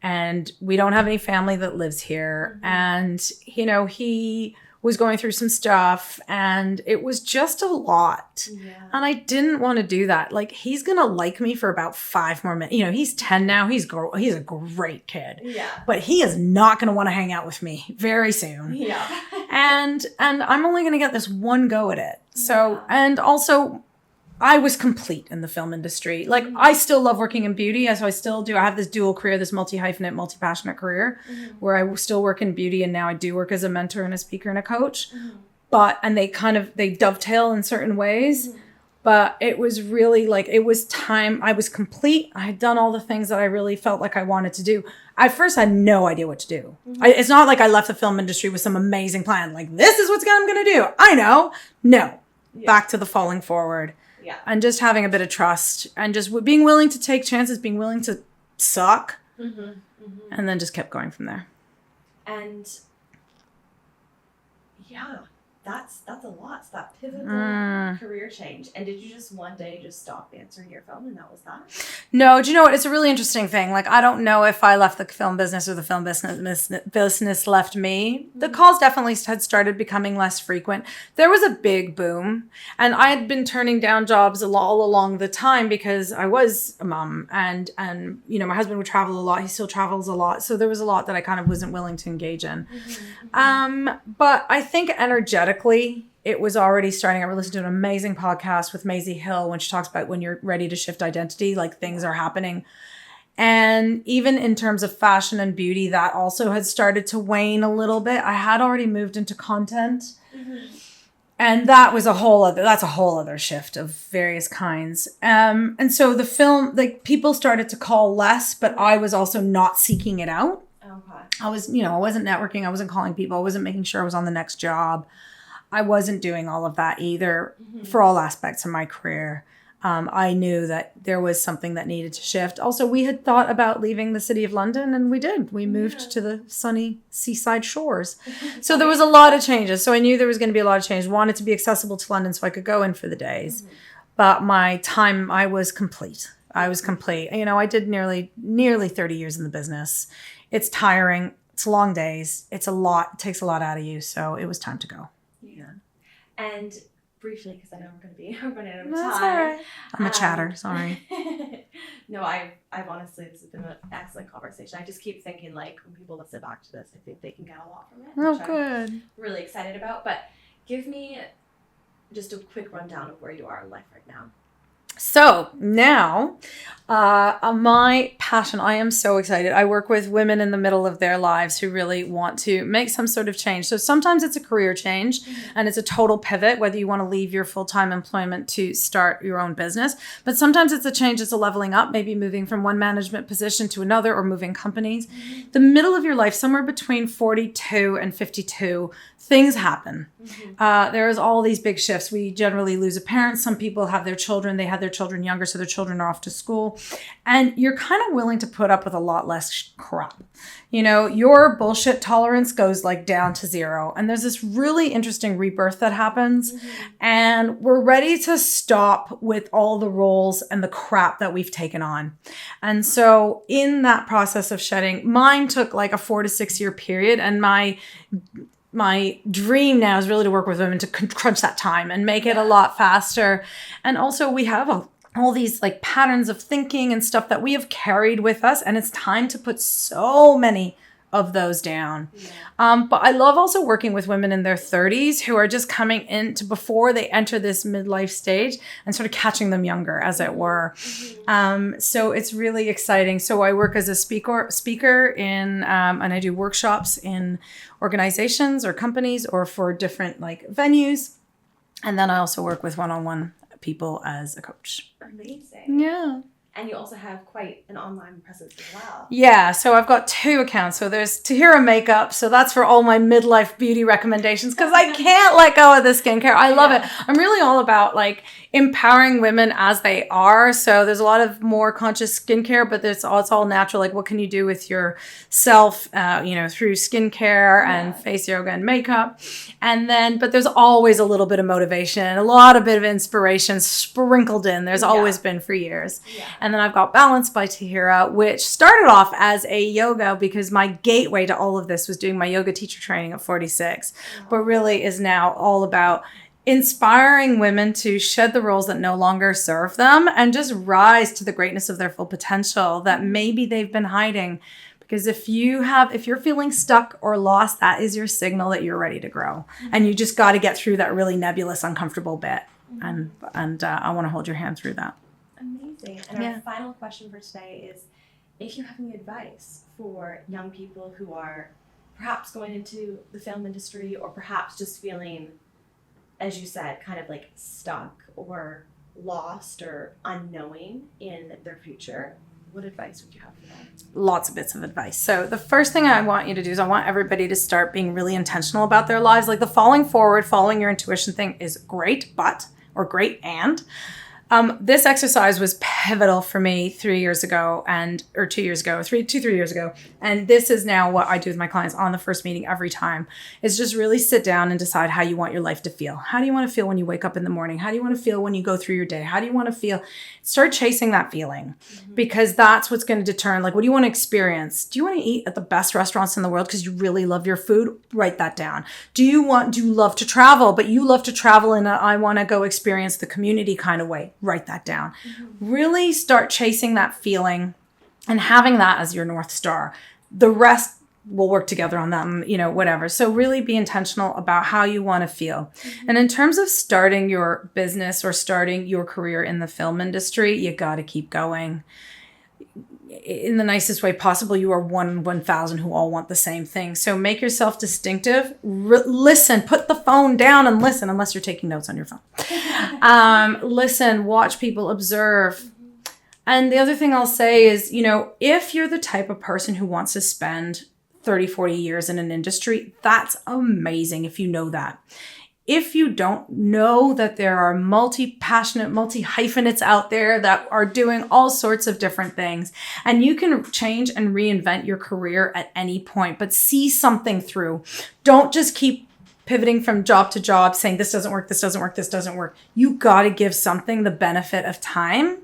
and we don't have any family that lives here. And, he was going through some stuff, and it was just a lot. Yeah. And I didn't want to do that. Like, he's going to like me for about 5 more minutes. He's 10 now. He's a great kid. Yeah. But he is not going to want to hang out with me very soon. Yeah. and I'm only going to get this one go at it. So, and also I was complete in the film industry. Like, I still love working in beauty, as I still do. I have this dual career, this multi-hyphenate, multi-passionate career, where I still work in beauty, and now I do work as a mentor and a speaker and a coach. And they dovetail in certain ways. But it was really like, it was time. I was complete. I had done all the things that I really felt like I wanted to do. At first, I had no idea what to do. It's not like I left the film industry with some amazing plan. Like, this is what I'm going to do. I know. No. Yeah. Back to the falling forward. Yeah. And just having a bit of trust, and just being willing to take chances, being willing to suck, and then just kept going from there. And yeah, that's a lot. It's that pivotal career change. And did you just one day just stop answering your phone, and that was that? No, do you know what? It's a really interesting thing. Like, I don't know if I left the film business or the film business left me. The calls definitely had started becoming less frequent. There was a big boom, and I had been turning down jobs all along the time because I was a mom, and my husband would travel a lot. He still travels a lot. So there was a lot that I kind of wasn't willing to engage in. But I think energetically, it was already starting. I listened to an amazing podcast with Maisie Hill when she talks about when you're ready to shift identity, like things are happening. And even in terms of fashion and beauty, that also had started to wane a little bit. I had already moved into content. And that's a whole other shift of various kinds. And so the film, like, people started to call less, but I was also not seeking it out. Okay. I wasn't networking. I wasn't calling people. I wasn't making sure I was on the next job. I wasn't doing all of that either for all aspects of my career. I knew that there was something that needed to shift. Also, we had thought about leaving the city of London, and we did. We moved to the sunny seaside shores. So there was a lot of changes. So I knew there was going to be a lot of change. Wanted to be accessible to London so I could go in for the days. But my time, I was complete. I did nearly 30 years in the business. It's tiring. It's long days. It's a lot. It takes a lot out of you. So it was time to go. Yeah. And briefly, because I know we're going to be running out of time. That's all right. I'm a chatter. Sorry. No, I've honestly, this has been an excellent conversation. I just keep thinking, like, when people listen back to this, I think they can get a lot from it. Oh, good. I'm really excited about. But give me just a quick rundown of where you are in life right now. So now, my passion, I am so excited. I work with women in the middle of their lives who really want to make some sort of change. So sometimes it's a career change and it's a total pivot, whether you want to leave your full-time employment to start your own business. But sometimes it's a change, it's a leveling up, maybe moving from one management position to another or moving companies. The middle of your life, somewhere between 42 and 52, things happen. There's all these big shifts. We generally lose a parent. Some people have their children. They had their children younger, so their children are off to school. And you're kind of willing to put up with a lot less crap. Your bullshit tolerance goes like down to 0. And there's this really interesting rebirth that happens. And we're ready to stop with all the roles and the crap that we've taken on. And so in that process of shedding, mine took like a 4 to 6 year period. And my dream now is really to work with women to crunch that time and make it a lot faster. And also we have all these like patterns of thinking and stuff that we have carried with us. And it's time to put so many of those down. But I love also working with women in their 30s who are just coming into before they enter this midlife stage and sort of catching them younger, as it were. So it's really exciting. So I work as a speaker in, and I do workshops in organizations or companies or for different like venues. And then I also work with one-on-one people as a coach. Amazing. Yeah. And you also have quite an online presence as well. Yeah, so I've got 2 accounts. So there's Tahira Makeup. So that's for all my midlife beauty recommendations because I can't let go of the skincare. I love it. I'm really all about like empowering women as they are. So there's a lot of more conscious skincare, but it's all natural. Like what can you do with yourself, through skincare and face yoga and makeup. And then, but there's always a little bit of motivation, a bit of inspiration sprinkled in. There's always been for years. Yeah. And then I've got Balance by Tahira, which started off as a yoga because my gateway to all of this was doing my yoga teacher training at 46, but really is now all about inspiring women to shed the roles that no longer serve them and just rise to the greatness of their full potential that maybe they've been hiding. Because if you're feeling stuck or lost, that is your signal that you're ready to grow. And you just got to get through that really nebulous, uncomfortable bit. And I want to hold your hand through that. Amazing. And our final question for today is if you have any advice for young people who are perhaps going into the film industry or perhaps just feeling, as you said, kind of like stuck or lost or unknowing in their future, what advice would you have for them? Lots of bits of advice. So the first thing I want you to do is I want everybody to start being really intentional about their lives. Like the falling forward, following your intuition thing is great, this exercise was pivotal for me 3 years ago or 2 years ago, 3 years ago. And this is now what I do with my clients on the first meeting every time is just really sit down and decide how you want your life to feel. How do you want to feel when you wake up in the morning? How do you want to feel when you go through your day? How do you want to feel? Start chasing that feeling because that's what's going to determine, like, what do you want to experience? Do you want to eat at the best restaurants in the world because you really love your food? Write that down. Do you love to travel, but you love to travel in I want to go experience the community kind of way? Write that down. Really start chasing that feeling and having that as your North Star. The rest will work together on that and, whatever. So really be intentional about how you want to feel. And in terms of starting your business or starting your career in the film industry, you got to keep going. In the nicest way possible, you are 1,000 who all want the same thing. So make yourself distinctive. Listen, put the phone down and listen, unless you're taking notes on your phone. Listen, watch people, observe. And the other thing I'll say is, if you're the type of person who wants to spend 30, 40 years in an industry, that's amazing if you know that. If you don't know that there are multi-passionate, multi-hyphenates out there that are doing all sorts of different things, and you can change and reinvent your career at any point, but see something through. Don't just keep pivoting from job to job saying this doesn't work, this doesn't work, this doesn't work. You got to give something the benefit of time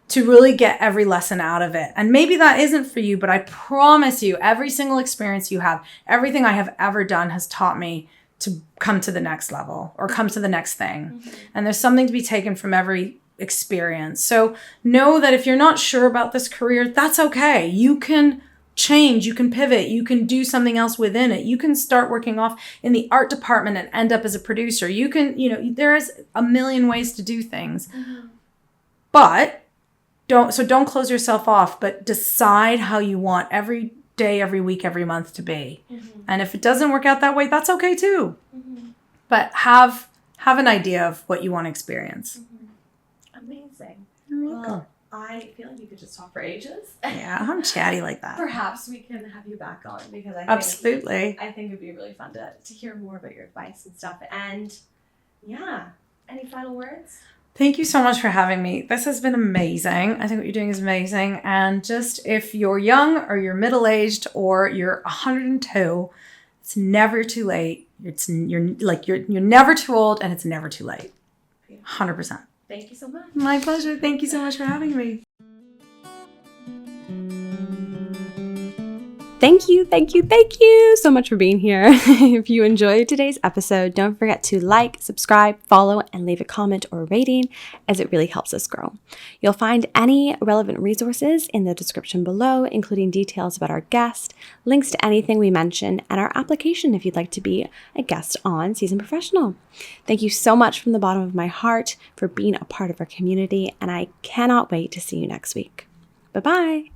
to really get every lesson out of it. And maybe that isn't for you, but I promise you, every single experience you have, everything I have ever done has taught me to come to the next level or come to the next thing. And there's something to be taken from every experience. So know that if you're not sure about this career, that's okay. You can change, you can pivot, you can do something else within it. You can start working off in the art department and end up as a producer. You can, there is a million ways to do things. But don't close yourself off, but decide how you want every day, every week, every month to be. And if it doesn't work out that way, that's okay too. But have an idea of what you want to experience. Amazing. You're welcome. Well, I feel like you could just talk for ages. Yeah, I'm chatty like that. Perhaps we can have you back on because Absolutely. I think it'd be really fun to hear more about your advice and stuff. And yeah, any final words? Thank you so much for having me. This has been amazing. I think what you're doing is amazing. And just if you're young or you're middle-aged or you're 102, it's never too late. You're never too old and it's never too late. 100%. Thank you so much. My pleasure. Thank you so much for having me. Thank you so much for being here. If you enjoyed today's episode, don't forget to like, subscribe, follow, and leave a comment or rating as it really helps us grow. You'll find any relevant resources in the description below, including details about our guest, links to anything we mention, and our application if you'd like to be a guest on Seasoned Professional. Thank you so much from the bottom of my heart for being a part of our community, and I cannot wait to see you next week. Bye-bye.